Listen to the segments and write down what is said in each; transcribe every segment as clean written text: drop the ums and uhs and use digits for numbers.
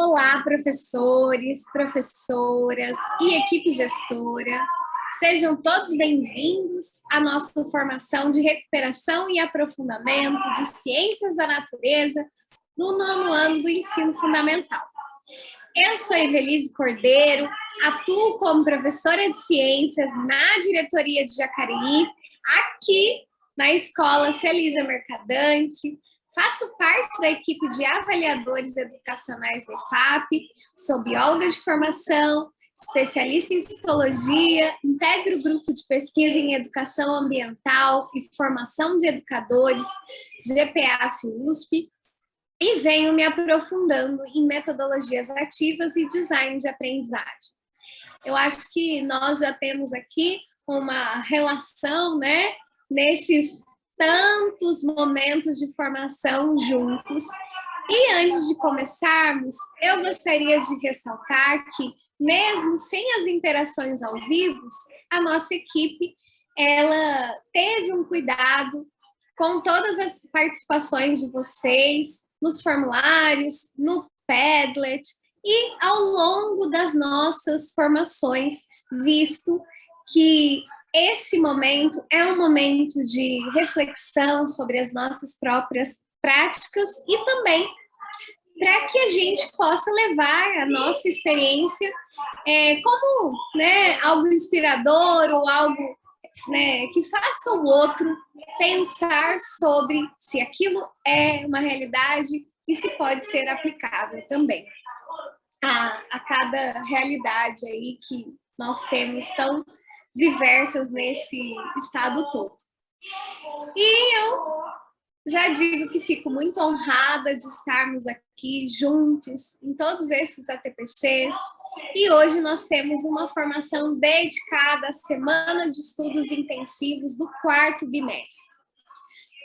Olá, professores, professoras e equipe gestora. Sejam todos bem-vindos à nossa formação de recuperação e aprofundamento de ciências da natureza no nono ano do ensino fundamental. Eu sou Evelise Cordeiro, atuo como professora de ciências na diretoria de Jacareí, aqui na Escola Celisa Mercadante. Faço parte da equipe de avaliadores educacionais da EFAP, sou bióloga de formação, especialista em citologia, integro o grupo de pesquisa em educação ambiental e formação de educadores, GPAF-USP, e venho me aprofundando em metodologias ativas e design de aprendizagem. Eu acho que nós já temos aqui uma relação, né, nesses tantos momentos de formação juntos. E antes de começarmos, eu gostaria de ressaltar que, mesmo sem as interações ao vivo, a nossa equipe, ela teve um cuidado com todas as participações de vocês, nos formulários, no Padlet e ao longo das nossas formações, visto que esse momento é um momento de reflexão sobre as nossas próprias práticas e também para que a gente possa levar a nossa experiência como, né, algo inspirador ou algo, né, que faça o outro pensar sobre se aquilo é uma realidade e se pode ser aplicável também a cada realidade aí que nós temos tão diversas nesse estado todo. E eu já digo que fico muito honrada de estarmos aqui juntos em todos esses ATPCs, e hoje nós temos uma formação dedicada à Semana de Estudos Intensivos do 4º bimestre.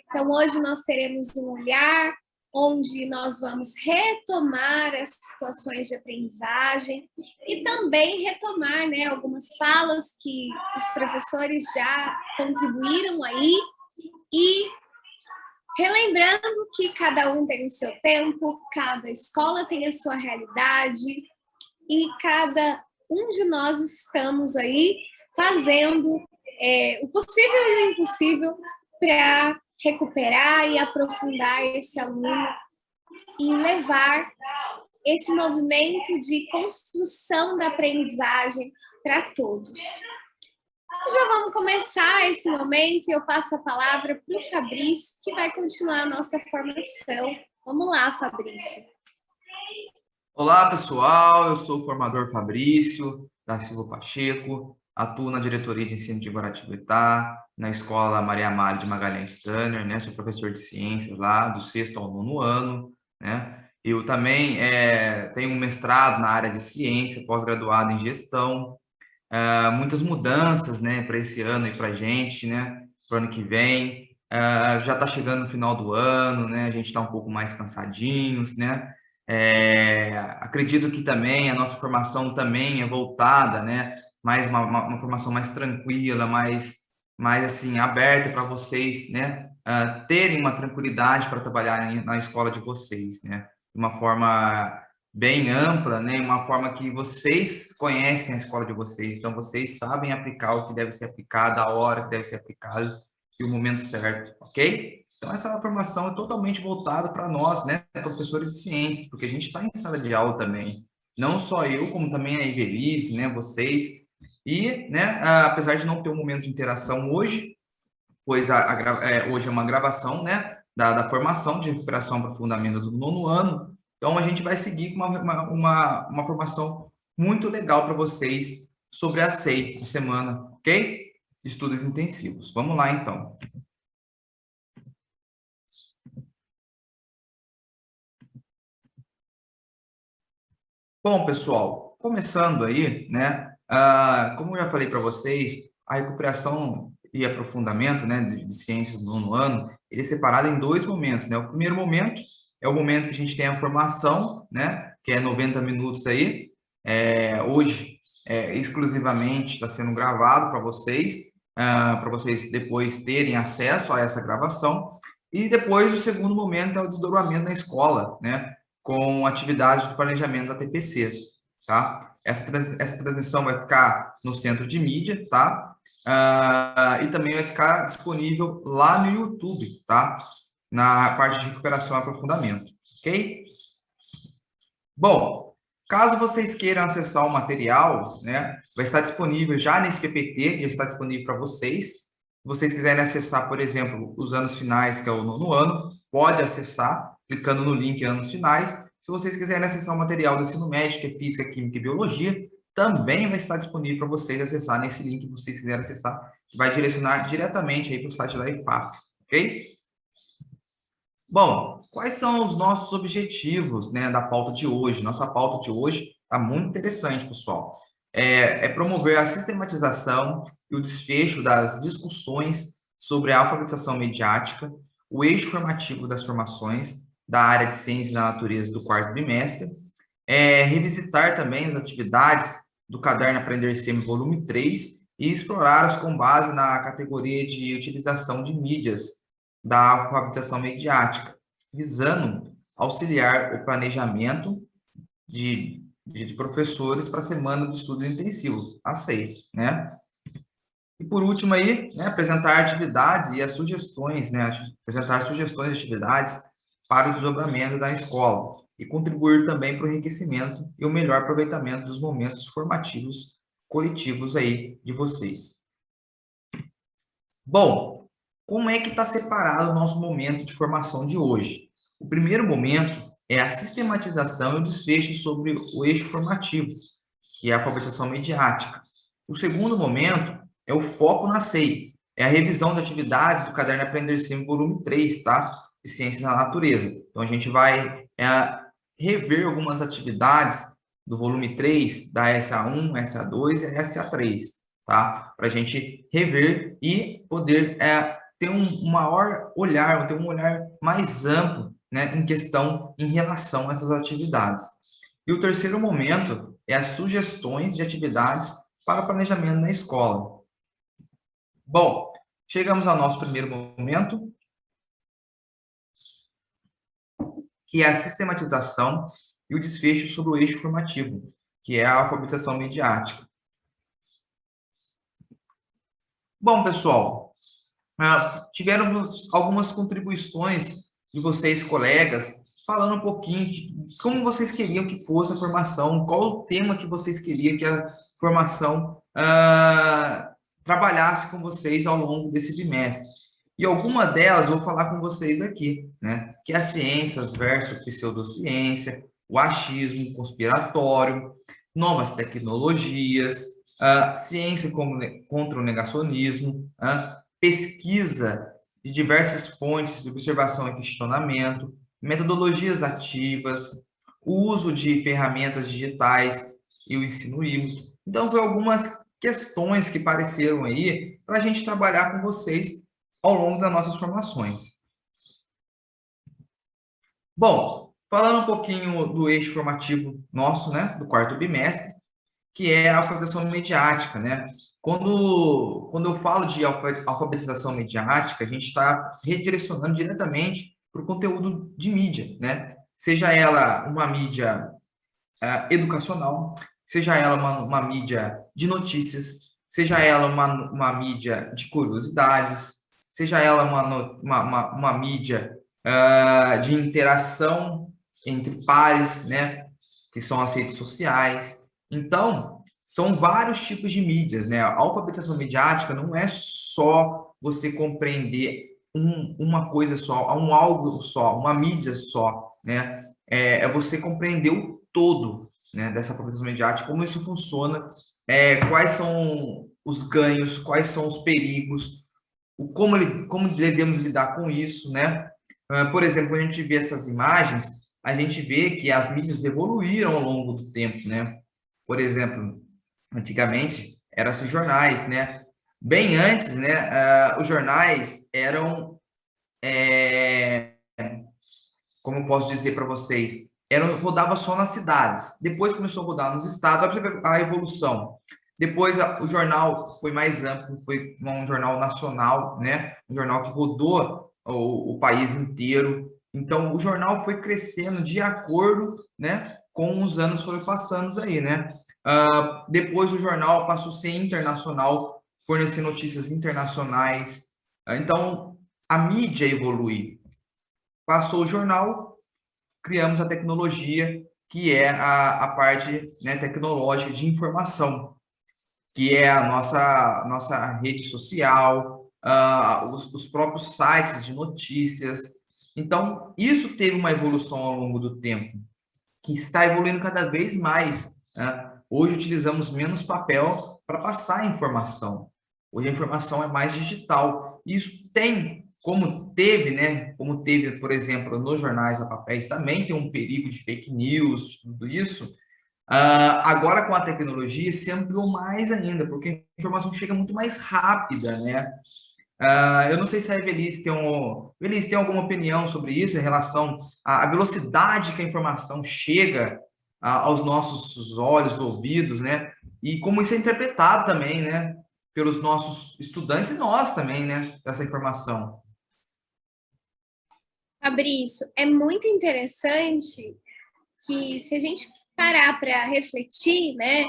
Então, hoje nós teremos um olhar onde nós vamos retomar as situações de aprendizagem e também retomar, né, algumas falas que os professores já contribuíram aí e relembrando que cada um tem o seu tempo, cada escola tem a sua realidade e cada um de nós estamos aí fazendo o possível e o impossível para recuperar e aprofundar esse aluno e levar esse movimento de construção da aprendizagem para todos. Já vamos começar esse momento e eu passo a palavra para o Fabrício, que vai continuar a nossa formação. Vamos lá, Fabrício. Olá, pessoal. Eu sou o formador Fabrício da Silva Pacheco, atuo na diretoria de ensino de Guaratinguetá, na escola Maria Amália de Magalhães Tanner, né? Sou professor de ciências lá, do 6º ao 9º ano, né? Eu também tenho um mestrado na área de ciência, pós-graduado em gestão. Muitas mudanças, né, para esse ano e para a gente, né, para o ano que vem. Já está chegando no final do ano, né, a gente está um pouco mais cansadinhos, né. Acredito que também a nossa formação também é voltada, né, mais uma formação mais tranquila, mais assim, aberta para vocês, né, terem uma tranquilidade para trabalhar na escola de vocês, né, de uma forma bem ampla, né? Uma forma que vocês conhecem a escola de vocês, então vocês sabem aplicar o que deve ser aplicado, a hora que deve ser aplicado e o momento certo, ok? Então essa formação é totalmente voltada para nós, né, professores de ciências, porque a gente está em sala de aula também, não só eu, como também a Evelise, né, vocês, e, né, apesar de não ter um momento de interação hoje, pois hoje é uma gravação, né, da formação de recuperação para fundamento do 9º ano. Então, a gente vai seguir com uma formação muito legal para vocês sobre a SEI, a semana, ok? Estudos intensivos. Vamos lá, então. Bom, pessoal, começando aí, né? Como eu já falei para vocês, a recuperação e aprofundamento, né, de ciências do 9º ano, ele é separado em 2 momentos, né? O primeiro momento é o momento que a gente tem a formação, né, que é 90 minutos aí. Hoje, exclusivamente está sendo gravado para vocês depois terem acesso a essa gravação. E depois o segundo momento é o desdobramento na escola, né? com atividades de planejamento da TPCs, tá? Essa transmissão vai ficar no centro de mídia, tá? E também vai ficar disponível lá no YouTube, tá? Na parte de recuperação e aprofundamento, ok? Bom, caso vocês queiram acessar o material, né, vai estar disponível já nesse PPT, já está disponível para vocês. Se vocês quiserem acessar, por exemplo, os anos finais, que é o 9º ano, pode acessar, clicando no link Anos Finais. Se vocês quiserem acessar o material do ensino médio, que é Física, Química e Biologia, também vai estar disponível para vocês acessar nesse link que vocês quiserem acessar, que vai direcionar diretamente aí para o site da IFAP, ok? Bom, quais são os nossos objetivos, né, da pauta de hoje? Nossa pauta de hoje está muito interessante, pessoal. É promover a sistematização e o desfecho das discussões sobre a alfabetização mediática, o eixo formativo das formações da área de Ciências da Natureza do 4º bimestre, revisitar também as atividades do Caderno Aprender SEMI volume 3 e explorá-las com base na categoria de utilização de mídias da alfabetização mediática, visando auxiliar o planejamento de professores para a semana de estudos intensivos, a SEI, né? E por último aí, né, apresentar atividades e as sugestões, né, apresentar sugestões de atividades para o desdobramento da escola e contribuir também para o enriquecimento e o melhor aproveitamento dos momentos formativos coletivos aí de vocês. Bom, como é que está separado o nosso momento de formação de hoje? O primeiro momento é a sistematização e o desfecho sobre o eixo formativo, que é a alfabetização mediática. O segundo momento é o foco na SEI, é a revisão de atividades do Caderno Aprender SEMI volume 3, tá? De Ciências da Natureza. Então, a gente vai rever algumas atividades do volume 3, da SA1, SA2 e SA3, tá? Para a gente rever e poder ter um maior olhar, ter um olhar mais amplo, né, em relação a essas atividades. E o terceiro momento é as sugestões de atividades para o planejamento na escola. Bom, chegamos ao nosso primeiro momento, que é a sistematização e o desfecho sobre o eixo formativo, que é a alfabetização mediática. Bom, pessoal, tiveram algumas contribuições de vocês, colegas, falando um pouquinho de como vocês queriam que fosse a formação, qual o tema que vocês queriam que a formação trabalhasse com vocês ao longo desse bimestre. E alguma delas eu vou falar com vocês aqui, né? Que é a ciências versus pseudociência, o achismo conspiratório, novas tecnologias, ciência contra o negacionismo, pesquisa de diversas fontes de observação e questionamento, metodologias ativas, o uso de ferramentas digitais e o ensino híbrido. Então, foi algumas questões que apareceram aí para a gente trabalhar com vocês ao longo das nossas formações. Bom, falando um pouquinho do eixo formativo nosso, né, do 4º bimestre, que é a alfabetização mediática, né? Quando eu falo de alfabetização mediática, a gente está redirecionando diretamente para o conteúdo de mídia, né? Seja ela uma mídia educacional, seja ela uma mídia de notícias, seja ela uma mídia de curiosidades, seja ela uma mídia de interação entre pares, né? Que são as redes sociais. Então, são vários tipos de mídias, né? A alfabetização mediática não é só você compreender uma coisa só, algo só, uma mídia só, né? É você compreender o todo, né, dessa alfabetização mediática, como isso funciona, quais são os ganhos, quais são os perigos, como devemos lidar com isso, né? Por exemplo, quando a gente vê essas imagens, a gente vê que as mídias evoluíram ao longo do tempo, né? Por exemplo, antigamente eram-se jornais, né? Bem antes, né, os jornais eram, como eu posso dizer para vocês, rodava só nas cidades. Depois começou a rodar nos estados, a evolução. Depois o jornal foi mais amplo, foi um jornal nacional, né? Um jornal que rodou o país inteiro. Então, o jornal foi crescendo de acordo, né, com os anos foram passando aí, né? Depois o jornal passou a ser internacional, fornecer notícias internacionais. Então, a mídia evolui. Passou o jornal, criamos a tecnologia, que é a parte, né, tecnológica de informação, que é a nossa rede social, os próprios sites de notícias. Então, isso teve uma evolução ao longo do tempo, que está evoluindo cada vez mais, né? Hoje utilizamos menos papel para passar a informação. Hoje a informação é mais digital. Isso tem, como teve, né? Como teve, por exemplo, nos jornais a papéis, também tem um perigo de fake news, tudo isso. Agora, com a tecnologia, se ampliou mais ainda, porque a informação chega muito mais rápida, né? Eu não sei se a Evelise tem alguma opinião sobre isso em relação à velocidade que a informação chega aos nossos olhos, ouvidos, né? E como isso é interpretado também, né? Pelos nossos estudantes e nós também, né? Essa informação. Fabrício, é muito interessante que, se a gente parar para refletir, né,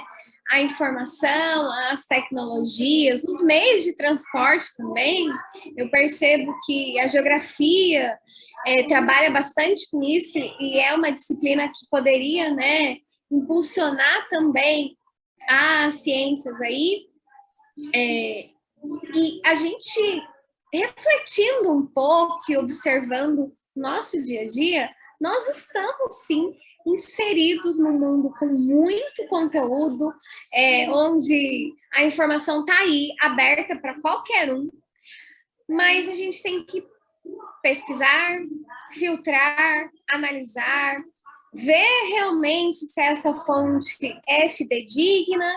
a informação, as tecnologias, os meios de transporte também, eu percebo que a geografia trabalha bastante com isso e é uma disciplina que poderia, né, impulsionar também as ciências aí. E a gente refletindo um pouco e observando nosso dia a dia, nós estamos sim inseridos num mundo com muito conteúdo, onde a informação está aí, aberta para qualquer um, mas a gente tem que pesquisar, filtrar, analisar, ver realmente se essa fonte é fidedigna,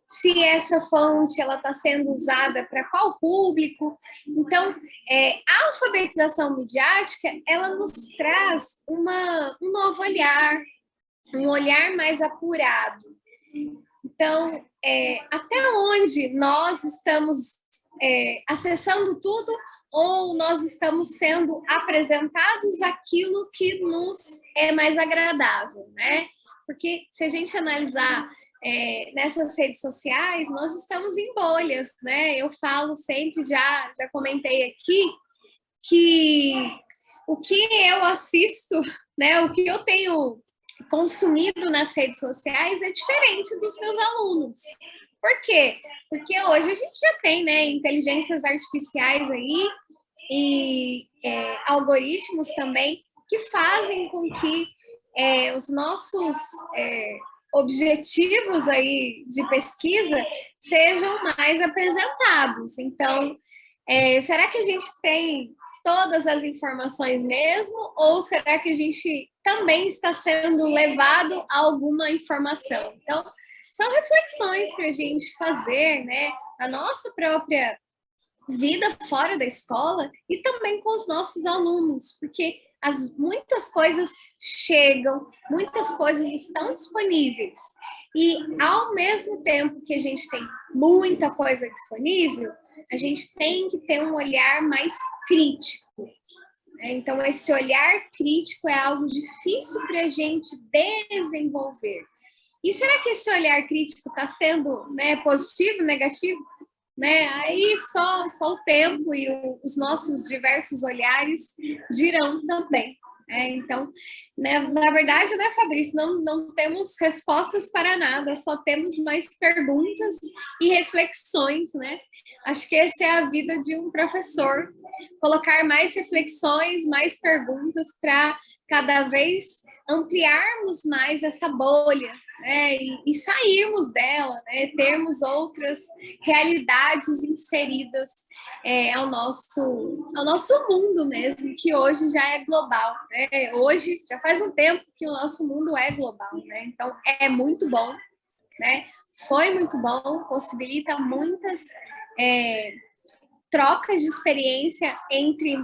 se essa fonte ela está sendo usada para qual público. Então, a alfabetização midiática, ela nos traz um novo olhar, um olhar mais apurado. Então, até onde nós estamos acessando tudo ou nós estamos sendo apresentados aquilo que nos é mais agradável, né? Porque se a gente analisar nessas redes sociais, nós estamos em bolhas, né? Eu falo sempre, já comentei aqui, que o que eu assisto, né? O que eu tenho consumido nas redes sociais é diferente dos meus alunos. Por quê? Porque hoje a gente já tem, né, inteligências artificiais aí e algoritmos também que fazem com que os nossos objetivos aí de pesquisa sejam mais apresentados. Então, será que a gente tem todas as informações mesmo? Ou será que a gente também está sendo levado a alguma informação? Então, são reflexões para a gente fazer, né, na nossa própria vida fora da escola e também com os nossos alunos, porque muitas coisas chegam, muitas coisas estão disponíveis. E, ao mesmo tempo que a gente tem muita coisa disponível, a gente tem que ter um olhar mais crítico. Então, esse olhar crítico é algo difícil para a gente desenvolver. E será que esse olhar crítico está sendo, né, positivo, negativo? Né? Aí só o tempo e os nossos diversos olhares dirão também. Então, né, na verdade, né, Fabrício, não temos respostas para nada, só temos mais perguntas e reflexões, né? Acho que essa é a vida de um professor, colocar mais reflexões, mais perguntas para cada vez ampliarmos mais essa bolha, né, e sairmos dela, né, termos outras realidades inseridas ao nosso mundo mesmo, que hoje já é global, né? Hoje já faz um tempo que o nosso mundo é global, né? Então é muito bom, né? Foi muito bom, possibilita muitas trocas de experiência entre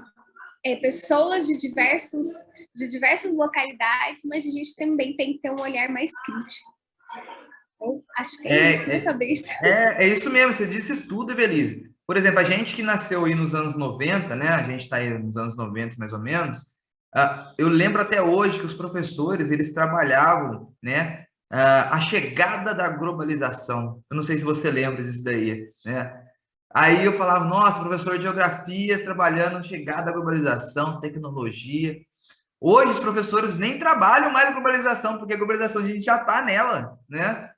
pessoas de diversas localidades, mas a gente também tem que ter um olhar mais crítico. Eu acho que é isso, né, Fabrício? É isso mesmo, você disse tudo, Evelise. Por exemplo, a gente que nasceu aí nos anos 90, né? A gente está aí nos anos 90, mais ou menos. Eu lembro até hoje que os professores, eles trabalhavam, né, a chegada da globalização. Eu não sei se você lembra disso daí, né? Aí eu falava, nossa, professor de geografia trabalhando na chegada da globalização, tecnologia. Hoje os professores nem trabalham mais a globalização, porque a globalização a gente já está nela, né?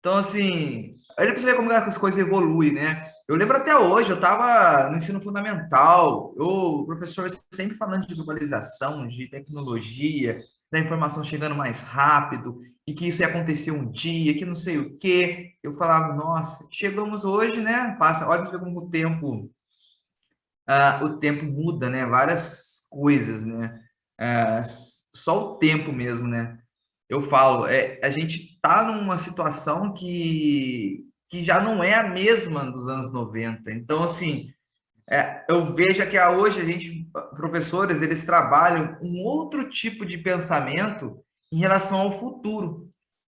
Então, assim, aí pra você ver como as coisas evoluem, né? Eu lembro até hoje, eu estava no ensino fundamental, o professor sempre falando de globalização, de tecnologia, da informação chegando mais rápido, e que isso ia acontecer um dia, que não sei o quê. Eu falava, nossa, chegamos hoje, né? Passa, olha como o tempo muda, né? Várias coisas, né? Só o tempo mesmo, né? Eu falo, a gente está numa situação que já não é a mesma dos anos 90. Então, assim, eu vejo que hoje a gente, professores, eles trabalham um outro tipo de pensamento em relação ao futuro,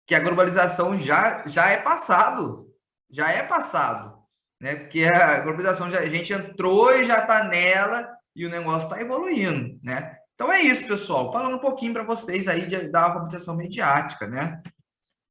que a globalização já é passado, já é passado, né? Porque a globalização, a gente entrou e já está nela e o negócio está evoluindo, né? Então é isso, pessoal. Falando um pouquinho para vocês aí da alfabetização mediática, né?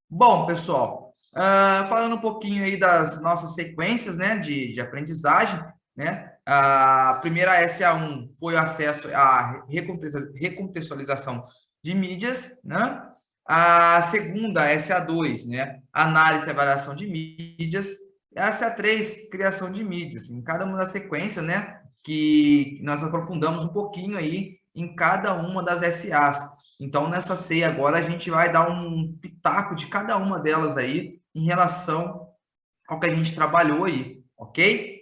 Bom, pessoal, falando um pouquinho aí das nossas sequências, né, de aprendizagem, né? A primeira SA1 foi o acesso à recontextualização de mídias, né? A segunda, SA2, né? Análise e avaliação de mídias. E a SA3, criação de mídias. Em cada uma das sequências, né? Que nós aprofundamos um pouquinho aí em cada uma das SAs. Então, nessa ceia agora, a gente vai dar um pitaco de cada uma delas aí em relação ao que a gente trabalhou aí, ok?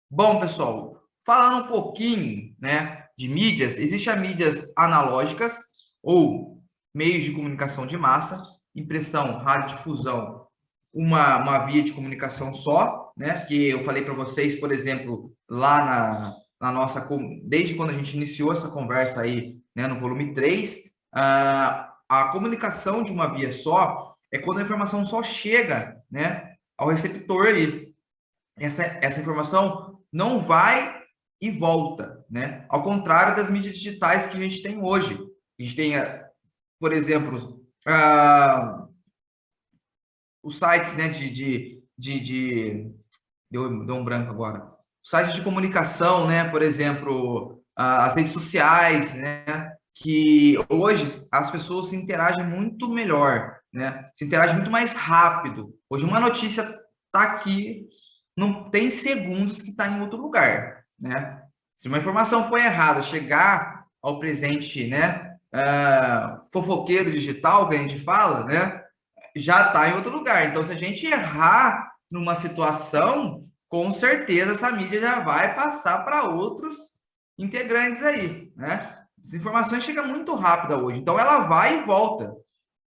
Bom, pessoal, falando um pouquinho, né, de mídias, existem as mídias analógicas ou meios de comunicação de massa, impressão, radiodifusão, uma via de comunicação só, né, que eu falei para vocês, por exemplo, lá na nossa, desde quando a gente iniciou essa conversa aí, né, no volume 3, a comunicação de uma via só é quando a informação só chega, né, ao receptor ali. Essa informação não vai e volta, né? Ao contrário das mídias digitais que a gente tem hoje. A gente tem, por exemplo, os sites, né, deu um branco agora. Sites de comunicação, né, por exemplo, as redes sociais, né, que hoje as pessoas se interagem muito melhor, né? Se interagem muito mais rápido. Hoje uma notícia está aqui, não tem segundos que está em outro lugar, né? Se uma informação foi errada, chegar ao presente, né, fofoqueiro digital que a gente fala, né, já está em outro lugar. Então, se a gente errar numa situação, com certeza essa mídia já vai passar para outros integrantes aí, né? As informações chegam muito rápida hoje, então ela vai e volta.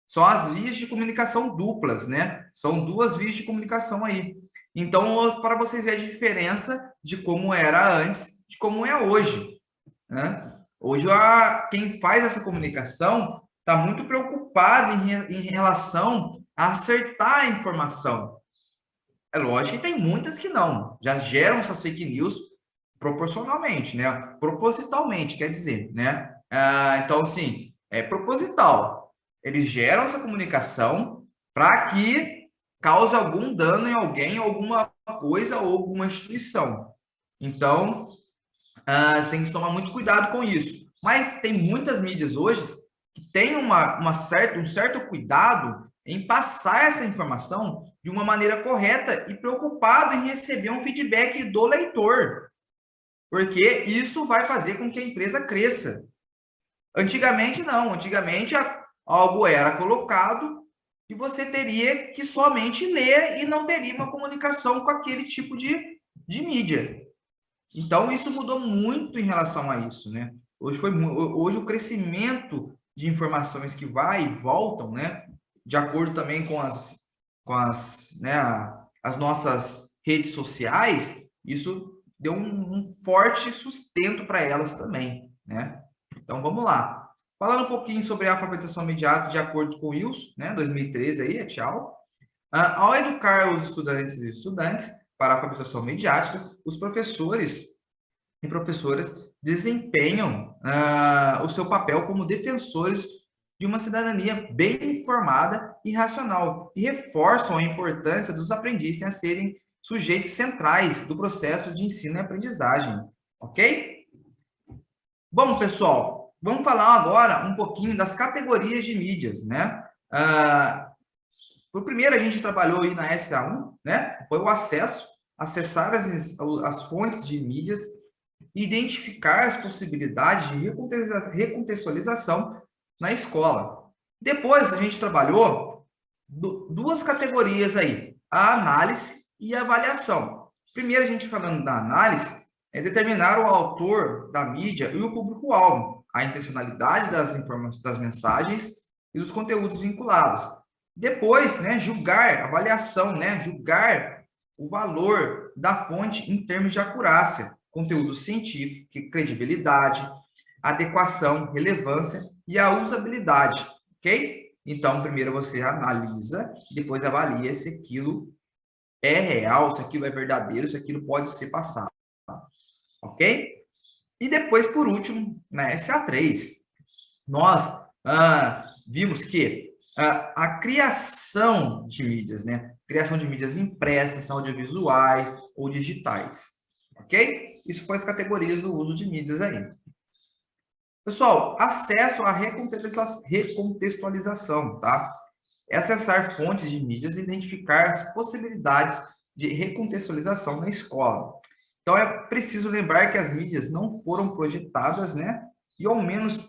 São as vias de comunicação duplas, né? São duas vias de comunicação aí. Então, para vocês verem a diferença de como era antes, de como é hoje, né? Hoje, quem faz essa comunicação está muito preocupado em relação a acertar a informação. É lógico que tem muitas que não, já geram essas fake news proporcionalmente, né? Propositalmente, quer dizer, né? Então, assim, é proposital. Eles geram essa comunicação para que cause algum dano em alguém, alguma coisa ou alguma instituição. Então, você tem que tomar muito cuidado com isso. Mas tem muitas mídias hoje que têm um certo cuidado em passar essa informação de uma maneira correta e preocupado em receber um feedback do leitor, porque isso vai fazer com que a empresa cresça. Antigamente, não. Antigamente, algo era colocado e você teria que somente ler e não teria uma comunicação com aquele tipo de mídia. Então, isso mudou muito em relação a isso, né? Hoje o crescimento de informações que vai e voltam, né? De acordo também com as nossas redes sociais, isso deu um forte sustento para elas também, né? Então, vamos lá. Falando um pouquinho sobre a alfabetização imediata de acordo com o Wilson, né? 2013 aí, tchau. Ao educar os estudantes para a alfabetização mediática, os professores professoras desempenham o seu papel como defensores de uma cidadania bem informada e racional, e reforçam a importância dos aprendizes a serem sujeitos centrais do processo de ensino e aprendizagem, ok? Bom, pessoal, vamos falar agora um pouquinho das categorias de mídias, né? Primeiro, a gente trabalhou aí na SA1, né? Foi o acesso, acessar as fontes de mídias, identificar as possibilidades de recontextualização na escola. Depois, a gente trabalhou duas categorias aí, a análise e a avaliação. Primeiro, a gente falando da análise, é determinar o autor da mídia e o público-alvo, a intencionalidade das informações, das mensagens e dos conteúdos vinculados. Depois, né, julgar, avaliação, né, julgar o valor da fonte em termos de acurácia, conteúdo científico, credibilidade, adequação, relevância e a usabilidade, ok? Então, primeiro você analisa, depois avalia se aquilo é real, se aquilo é verdadeiro, se aquilo pode ser passado, ok? E depois, por último, na SA3, nós vimos que a criação de mídias, né? Criação de mídias impressas, audiovisuais ou digitais, ok? Isso foi as categorias do uso de mídias aí. Pessoal, acesso à recontextualização, tá? É acessar fontes de mídias e identificar as possibilidades de recontextualização na escola. Então, é preciso lembrar que as mídias não foram projetadas, né? E ao menos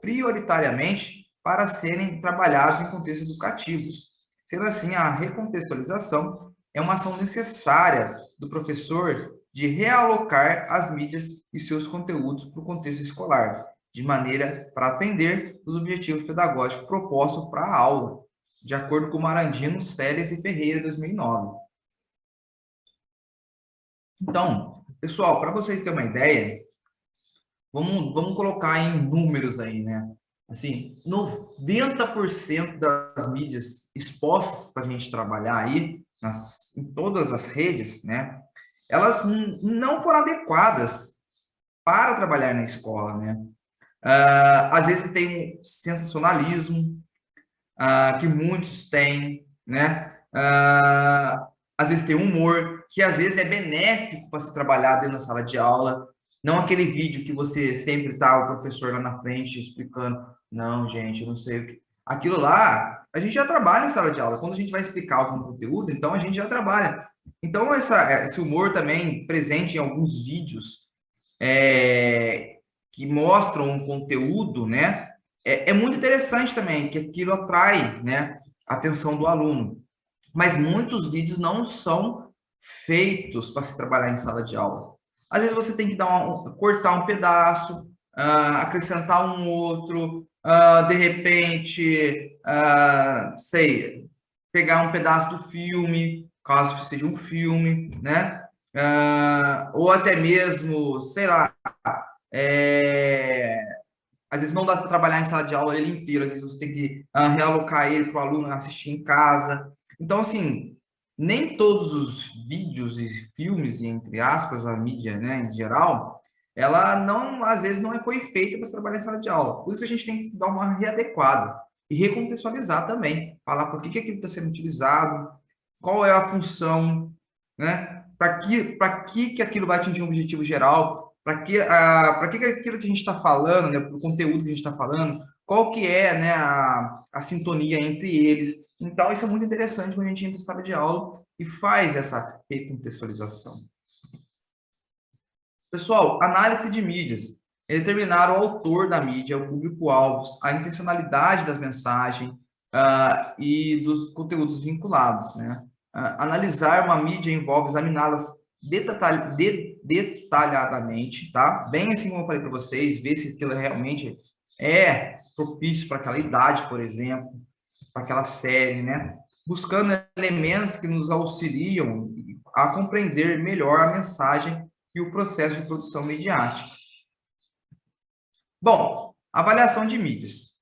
prioritariamente para serem trabalhados em contextos educativos. Sendo assim, a recontextualização é uma ação necessária do professor de realocar as mídias e seus conteúdos para o contexto escolar, de maneira para atender os objetivos pedagógicos propostos para a aula, de acordo com Marandino, Seles e Ferreira, 2009. Então, pessoal, para vocês terem uma ideia, vamos colocar em números aí, né? Assim, 90% das mídias expostas para a gente trabalhar aí, em todas as redes, né? Elas não foram adequadas para trabalhar na escola, né? Às vezes tem um sensacionalismo, que muitos têm, né? Às vezes tem humor, que às vezes é benéfico para se trabalhar dentro da sala de aula, não aquele vídeo que você sempre tá o professor lá na frente explicando, não, gente, eu não sei o que. Aquilo lá, a gente já trabalha em sala de aula. Quando a gente vai explicar algum conteúdo, então a gente já trabalha. Então, esse humor também presente em alguns vídeos que mostram um conteúdo, né? É muito interessante também, que aquilo atrai, né, a atenção do aluno. Mas muitos vídeos não são feitos para se trabalhar em sala de aula. Às vezes você tem que cortar um pedaço, acrescentar um outro, de repente, sei, pegar um pedaço do filme, caso seja um filme, né? Ou até mesmo, sei lá, às vezes não dá para trabalhar em sala de aula ele inteiro, às vezes você tem que realocar ele para o aluno assistir em casa. Então, assim, nem todos os vídeos e filmes, entre aspas, a mídia, né, em geral, ela não, às vezes, não foi feita para trabalhar em sala de aula. Por isso que a gente tem que dar uma readequada e recontextualizar também, falar por que aquilo está sendo utilizado, qual é a função, né? Para que aquilo vai atingir um objetivo geral, para que aquilo que a gente está falando, né, o conteúdo que a gente está falando, qual que é, né, a sintonia entre eles. Então, isso é muito interessante quando a gente entra em sala de aula e faz essa recontextualização. Pessoal, análise de mídias. É determinar o autor da mídia, o público-alvo, a intencionalidade das mensagens e dos conteúdos vinculados, né? Analisar uma mídia envolve examiná-las detalhadamente, tá? Bem assim como eu falei para vocês, ver se aquilo realmente é propício para aquela idade, por exemplo, para aquela série, né? Buscando elementos que nos auxiliam a compreender melhor a mensagem e o processo de produção midiática. Bom, avaliação de mídias.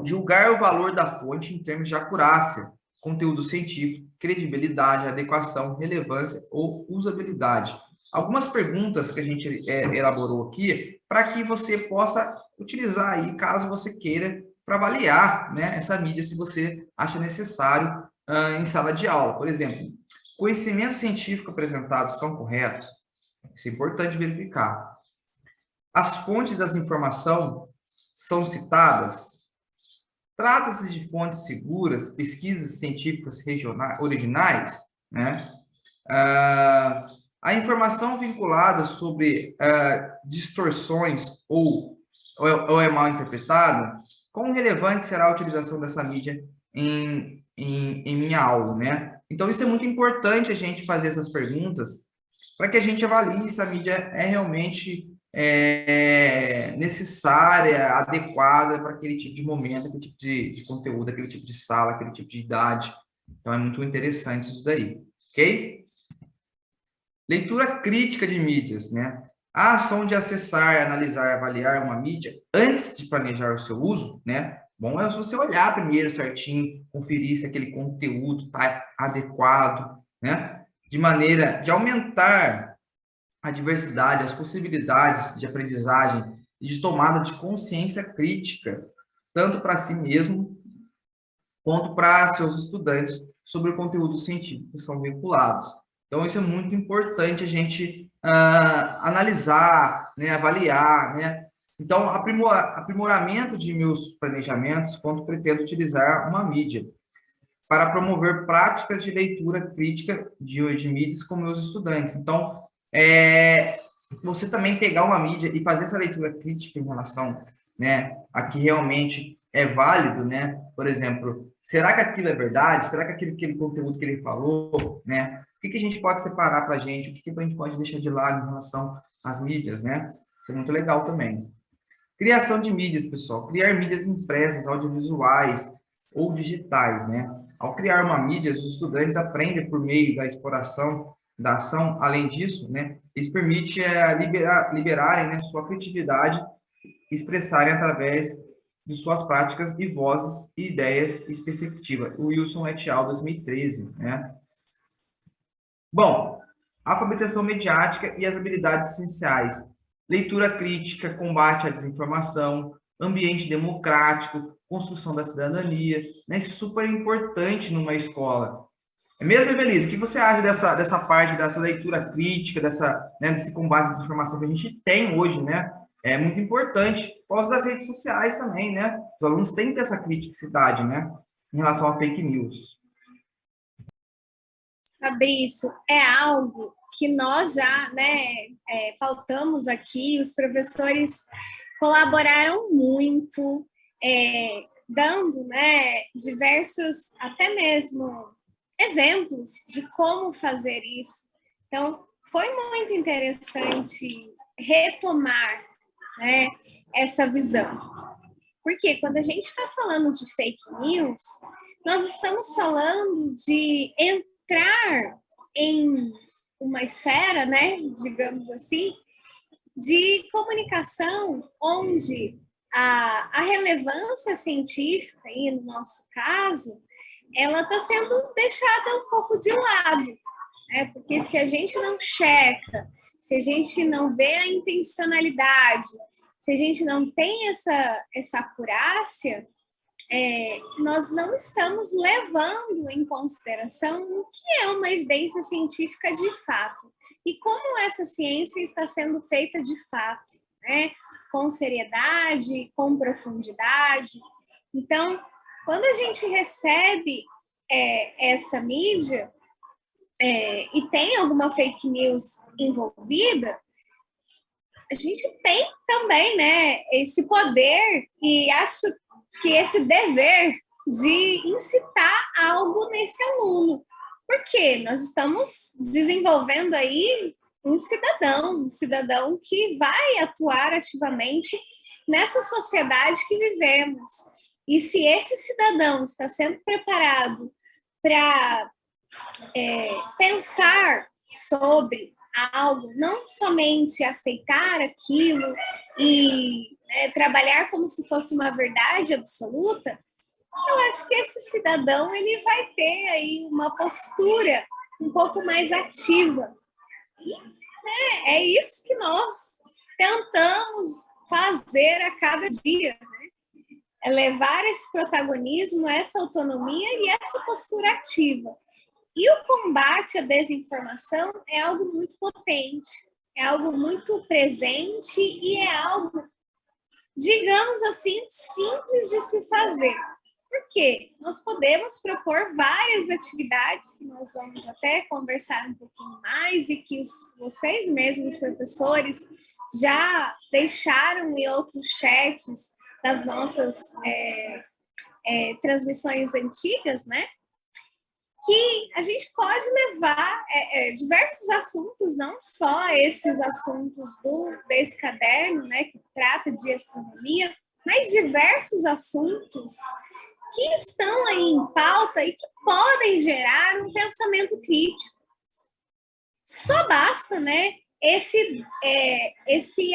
Julgar o valor da fonte em termos de acurácia, conteúdo científico, credibilidade, adequação, relevância ou usabilidade. Algumas perguntas que a gente elaborou aqui para que você possa utilizar aí, caso você queira, para avaliar, né, essa mídia, se você acha necessário em sala de aula. Por exemplo, conhecimentos científicos apresentados estão corretos? Isso é importante verificar. As fontes das informações são citadas? Trata-se de fontes seguras, pesquisas científicas originais, né? A informação vinculada sobre distorções ou é mal interpretada, quão relevante será a utilização dessa mídia em minha aula, né? Então, isso é muito importante a gente fazer essas perguntas para que a gente avalie se a mídia é realmente necessária, adequada para aquele tipo de momento, aquele tipo de conteúdo, aquele tipo de sala, aquele tipo de idade. Então, é muito interessante isso daí, ok? Leitura crítica de mídias, né? A ação de acessar, analisar, avaliar uma mídia antes de planejar o seu uso, né? Bom é você olhar primeiro certinho, conferir se aquele conteúdo está adequado, né? De maneira de aumentar a diversidade, as possibilidades de aprendizagem e de tomada de consciência crítica, tanto para si mesmo quanto para seus estudantes, sobre o conteúdo científico que são vinculados. Então, isso é muito importante a gente analisar, né, avaliar, né? Então, aprimoramento de meus planejamentos quando pretendo utilizar uma mídia para promover práticas de leitura crítica de mídias com meus estudantes. Então, você também pegar uma mídia e fazer essa leitura crítica em relação, né, a que realmente é válido, né? Por exemplo, será que aquilo é verdade? Será que aquele conteúdo que ele falou, né? O que a gente pode separar para a gente? O que a gente pode deixar de lado em relação às mídias, né? Isso é muito legal também. Criação de mídias, pessoal. Criar mídias impressas, audiovisuais ou digitais, né? Ao criar uma mídia, os estudantes aprendem por meio da exploração da ação. Além disso, né, isso permite liberarem, né, sua criatividade e expressarem através de suas práticas e vozes e ideias e perspectiva. O Wilson et al. 2013, né? Bom, alfabetização mediática e as habilidades essenciais. Leitura crítica, combate à desinformação, ambiente democrático, construção da cidadania, né? Isso é super importante numa escola. É mesmo, Evelise? O que você acha dessa parte, dessa leitura crítica, né, desse combate à desinformação que a gente tem hoje, né? É muito importante. Por causa das redes sociais também, né? Os alunos têm que ter essa criticidade, né? Em relação a fake news. Fabrício, é algo que nós já, né, pautamos aqui, os professores colaboraram muito, dando, né, diversos, até mesmo, exemplos de como fazer isso. Então, foi muito interessante retomar, né, essa visão. Porque quando a gente está falando de fake news, nós estamos falando de entrar em uma esfera, né, digamos assim, de comunicação onde a relevância científica, aí no nosso caso, ela está sendo deixada um pouco de lado, né? Porque se a gente não checa, se a gente não vê a intencionalidade, se a gente não tem essa acurácia, nós não estamos levando em consideração o que é uma evidência científica de fato e como essa ciência está sendo feita de fato, né? Com seriedade, com profundidade. Então, quando a gente recebe essa mídia e tem alguma fake news envolvida, a gente tem também, né, esse poder e acho que esse dever de incitar algo nesse aluno. Porque nós estamos desenvolvendo aí um cidadão que vai atuar ativamente nessa sociedade que vivemos. E se esse cidadão está sendo preparado para pensar sobre algo, não somente aceitar aquilo e trabalhar como se fosse uma verdade absoluta, Eu acho que esse cidadão ele vai ter aí uma postura um pouco mais ativa. E, né, é isso que nós tentamos fazer a cada dia, né? É levar esse protagonismo, essa autonomia e essa postura ativa. E o combate à desinformação é algo muito potente, é algo muito presente e é algo, digamos assim, simples de se fazer. Por quê? Nós podemos propor várias atividades que nós vamos até conversar um pouquinho mais e que vocês mesmos, professores, já deixaram em outros chats das nossas transmissões antigas, né? Que a gente pode levar diversos assuntos, não só esses assuntos desse caderno, né, que trata de astronomia, mas diversos assuntos que estão aí em pauta e que podem gerar um pensamento crítico. Só basta, né, esse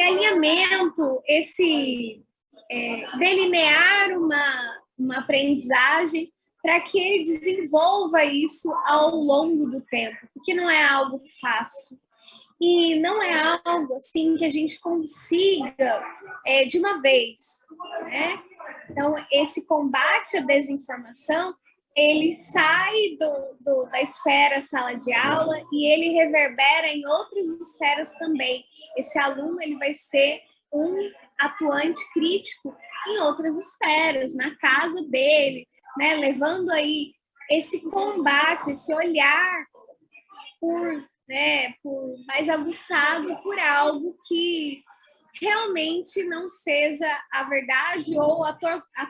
alinhamento, esse delinear uma aprendizagem para que ele desenvolva isso ao longo do tempo, porque não é algo fácil. E não é algo assim que a gente consiga de uma vez, né? Então, esse combate à desinformação, ele sai da esfera sala de aula e ele reverbera em outras esferas também. Esse aluno ele vai ser um atuante crítico em outras esferas, na casa dele, né? Levando aí esse combate, esse olhar por mais aguçado por algo que realmente não seja a verdade ou a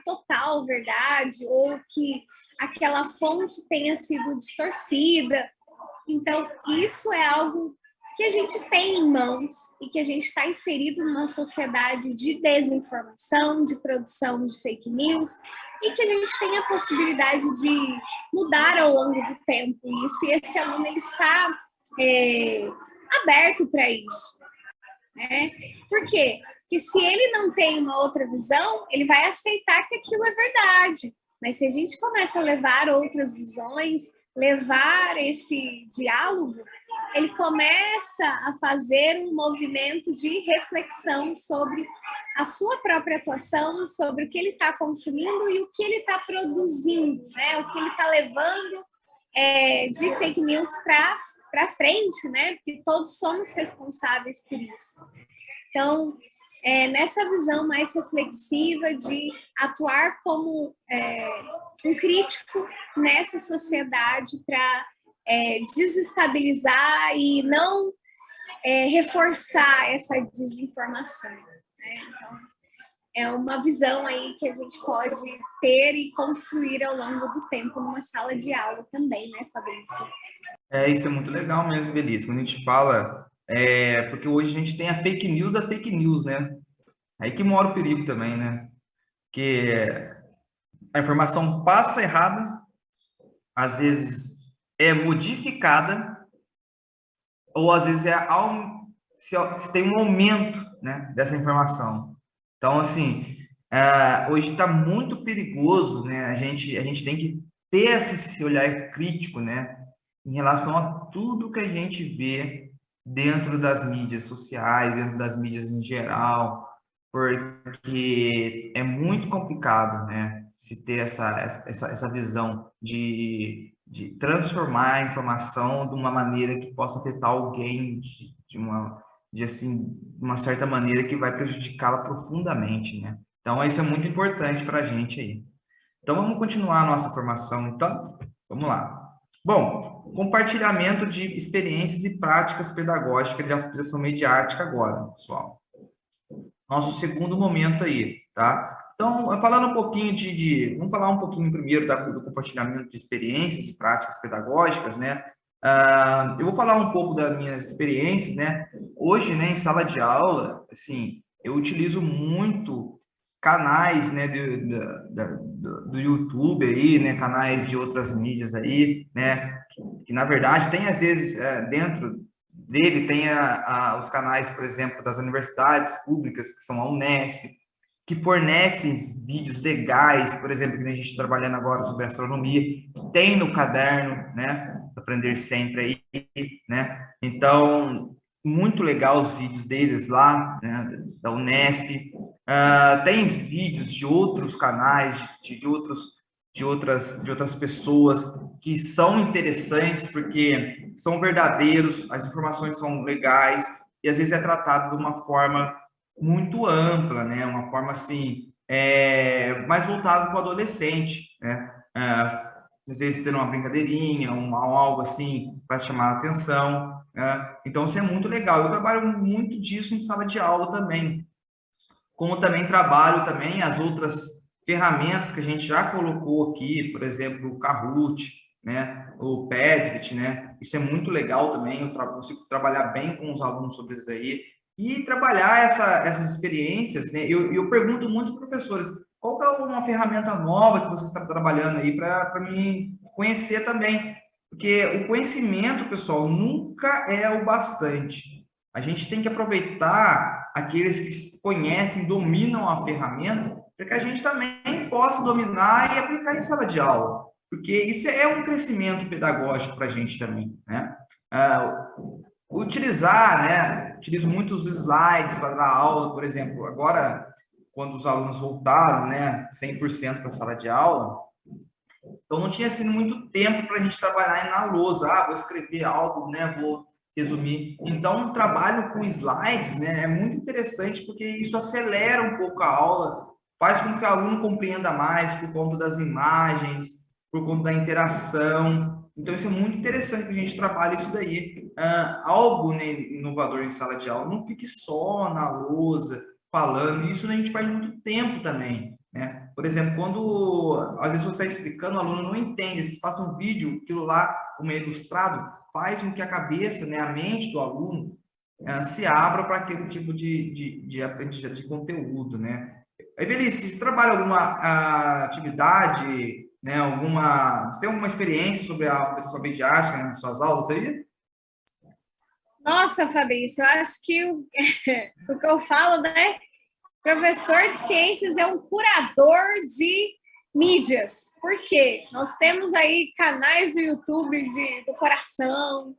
total verdade, ou que aquela fonte tenha sido distorcida. Então, isso é algo que a gente tem em mãos e que a gente está inserido numa sociedade de desinformação, de produção de fake news, e que a gente tem a possibilidade de mudar ao longo do tempo isso, e esse aluno ele está aberto para isso, né? Por quê? Porque se ele não tem uma outra visão, ele vai aceitar que aquilo é verdade. Mas se a gente começa a levar outras visões, levar esse diálogo, ele começa a fazer um movimento de reflexão sobre a sua própria atuação, sobre o que ele está consumindo e o que ele está produzindo, né? O que ele está levando de fake news para frente, né? Porque todos somos responsáveis por isso. Então, nessa visão mais reflexiva de atuar como um crítico nessa sociedade para desestabilizar e não reforçar essa desinformação, né? Então, é uma visão aí que a gente pode ter e construir ao longo do tempo numa sala de aula também, né, Fabrício? Isso é muito legal mesmo, Belisa. Quando a gente fala, porque hoje a gente tem a fake news da fake news, né? Aí que mora o perigo também, né? Que a informação passa errada, às vezes é modificada, ou às vezes se tem um aumento, né, dessa informação. Então, assim, hoje está muito perigoso, né? A gente tem que ter esse olhar crítico, né, em relação a tudo que a gente vê dentro das mídias sociais, dentro das mídias em geral, porque é muito complicado, né, se ter essa visão de transformar a informação de uma maneira que possa afetar alguém de uma certa maneira que vai prejudicá-la profundamente, né? Então, isso é muito importante para a gente aí. Então, vamos continuar a nossa formação, então? Vamos lá. Bom, compartilhamento de experiências e práticas pedagógicas de alfabetização mediática agora, pessoal. Nosso segundo momento aí, tá? Então, falando um pouquinho vamos falar um pouquinho primeiro do compartilhamento de experiências e práticas pedagógicas, né? Eu vou falar um pouco das minhas experiências, né? Hoje, né, em sala de aula, assim, eu utilizo muito canais, né, do YouTube aí, né, canais de outras mídias aí, né, que na verdade tem às vezes dentro dele tem os canais, por exemplo, das universidades públicas, que são a Unesp, que fornecem vídeos legais, por exemplo, que a gente está trabalhando agora sobre astronomia, que tem no caderno, né? Aprender sempre aí, né? Então, muito legal os vídeos deles lá, né? Da Unesp. Tem vídeos de outros canais, de outras pessoas que são interessantes porque são verdadeiros, as informações são legais e às vezes é tratado de uma forma muito ampla, né? Uma forma assim, mais voltada para o adolescente, né? Às vezes tendo uma brincadeirinha, algo assim para chamar a atenção, né? Então isso é muito legal. Eu trabalho muito disso em sala de aula também, como também trabalho também as outras ferramentas que a gente já colocou aqui, por exemplo, o Kahoot, né, o Padlet, né, isso é muito legal também, eu consigo trabalhar bem com os alunos sobre isso aí, e trabalhar essas experiências, né, eu pergunto muitos professores, qual que é uma ferramenta nova que você está trabalhando aí para me conhecer também, porque o conhecimento, pessoal, nunca é o bastante. A gente tem que aproveitar aqueles que conhecem, dominam a ferramenta, para que a gente também possa dominar e aplicar em sala de aula, porque isso é um crescimento pedagógico para a gente também, né? Utilizar, né? Utilizo muitos slides para dar aula, por exemplo, agora, quando os alunos voltaram, né, 100% para a sala de aula, então não tinha assim muito tempo para a gente trabalhar na lousa. Vou escrever algo, né? Vou resumir. Então, o trabalho com slides, né, é muito interessante porque isso acelera um pouco a aula, faz com que o aluno compreenda mais por conta das imagens, por conta da interação. Então, isso é muito interessante que a gente trabalhe isso daí. Algo, né, inovador em sala de aula, não fique só na lousa falando. Isso a gente perde muito tempo também, né? Por exemplo, quando às vezes você está explicando, o aluno não entende, você passa um vídeo, aquilo lá, como é ilustrado, faz com que a cabeça, né, a mente do aluno se abra para aquele tipo de aprendizagem de conteúdo, né? Evelise, você trabalha alguma atividade, né, você tem alguma experiência sobre a aplicação midiática nas suas aulas aí? Nossa, Fabrício, eu acho que o que eu falo, né? Professor de ciências é um curador de mídias. Por quê? Nós temos aí canais do YouTube do coração,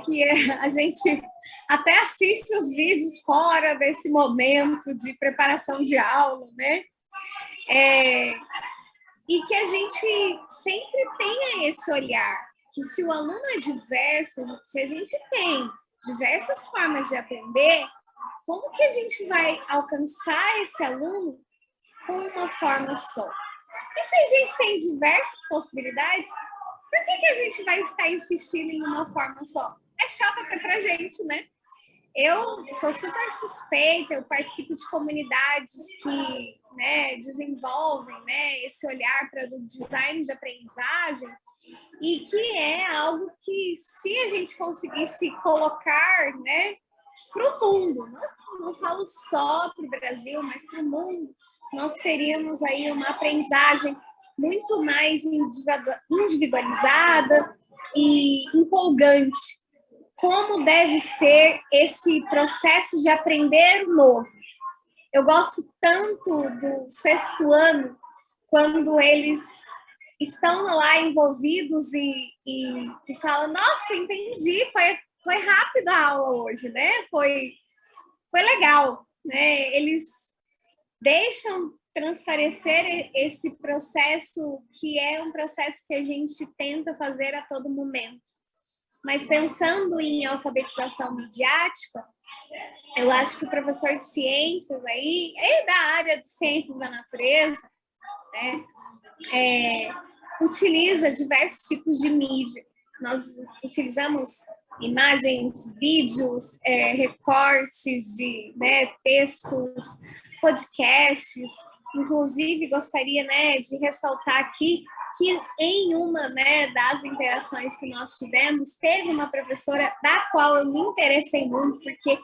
que a gente até assiste os vídeos fora desse momento de preparação de aula, né? E que a gente sempre tenha esse olhar, que se o aluno é diverso, se a gente tem diversas formas de aprender, como que a gente vai alcançar esse aluno com uma forma só? E se a gente tem diversas possibilidades, por que a gente vai ficar insistindo em uma forma só? É chato até pra gente, né? Eu sou super suspeita, eu participo de comunidades que, né, desenvolvem, né, esse olhar para o design de aprendizagem, e que é algo que, se a gente conseguisse colocar, né, para o mundo, não falo só para o Brasil, mas para o mundo, nós teríamos aí uma aprendizagem muito mais individualizada e empolgante. Como deve ser esse processo de aprender novo? Eu gosto tanto do sexto ano, quando eles estão lá envolvidos e falam, nossa, entendi, foi rápido a aula hoje, né? Foi legal, né? Eles deixam transparecer esse processo, que é um processo que a gente tenta fazer a todo momento. Mas pensando em alfabetização midiática, eu acho que o professor de ciências aí, da área de ciências da natureza, né, utiliza diversos tipos de mídia. Nós utilizamos imagens, vídeos, recortes de, né, textos, podcasts. Inclusive, gostaria, né, de ressaltar aqui que em uma, né, das interações que nós tivemos, teve uma professora da qual eu me interessei muito, porque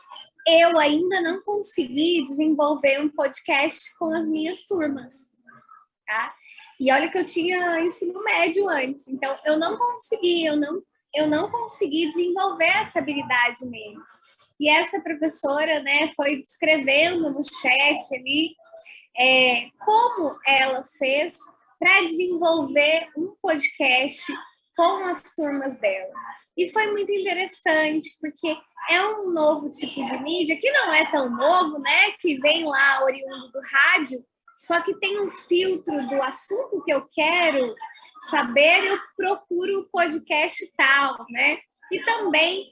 eu ainda não consegui desenvolver um podcast com as minhas turmas, tá? E olha que eu tinha ensino médio antes, então eu não consegui desenvolver essa habilidade neles. E essa professora, né, foi descrevendo no chat ali como ela fez para desenvolver um podcast com as turmas dela. E foi muito interessante, porque é um novo tipo de mídia, que não é tão novo, né? Que vem lá oriundo do rádio, só que tem um filtro do assunto que eu quero saber, eu procuro o podcast tal, né? E também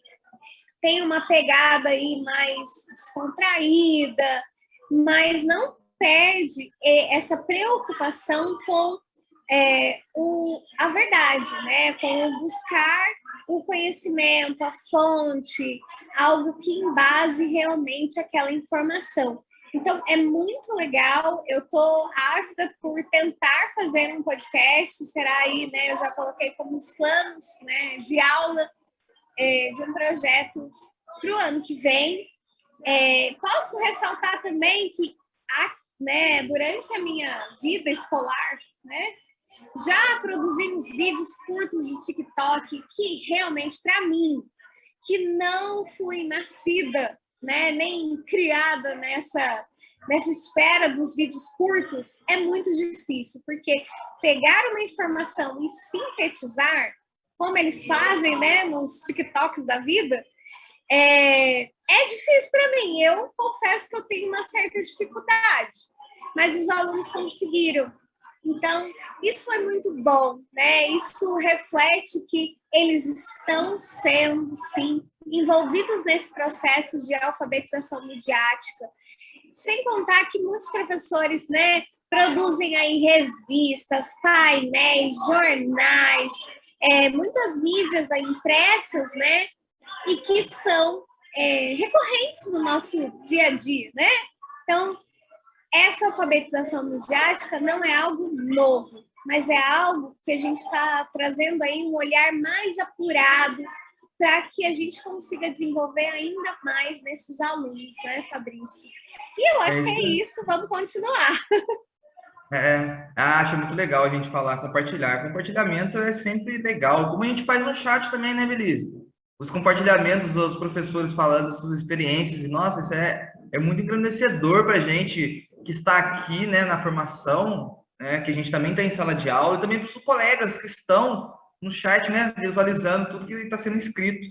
tem uma pegada aí mais descontraída, mas não perde essa preocupação com a verdade, né? Com o buscar o conhecimento, a fonte, algo que embase realmente aquela informação. Então, é muito legal, eu estou ávida por tentar fazer um podcast, será aí, né, eu já coloquei como os planos, né, de aula, de um projeto para o ano que vem. Posso ressaltar também que, né, durante a minha vida escolar, né, já produzimos vídeos curtos de TikTok que realmente, para mim, que não fui nascida, né, nem criada nessa esfera dos vídeos curtos, é muito difícil, porque pegar uma informação e sintetizar, como eles fazem, né, nos TikToks da vida, é difícil para mim. Eu confesso que eu tenho uma certa dificuldade, mas os alunos conseguiram. Então, isso foi muito bom, né? Isso reflete que eles estão sendo, sim, envolvidos nesse processo de alfabetização midiática. Sem contar que muitos professores, né, produzem aí revistas, painéis, jornais, muitas mídias aí impressas, né? E que são recorrentes no nosso dia a dia, né? Então, essa alfabetização midiática não é algo novo, mas é algo que a gente está trazendo aí um olhar mais apurado para que a gente consiga desenvolver ainda mais nesses alunos, né, Fabrício? E eu acho que é isso, vamos continuar. Acho muito legal a gente falar, compartilhar. Compartilhamento é sempre legal. Como a gente faz no chat também, né, Belise? Os compartilhamentos, os professores falando das suas experiências. E, nossa, isso é muito engrandecedor para a gente que está aqui, né, na formação, né, que a gente também está em sala de aula, e também para os colegas que estão no chat, né, visualizando tudo que está sendo escrito.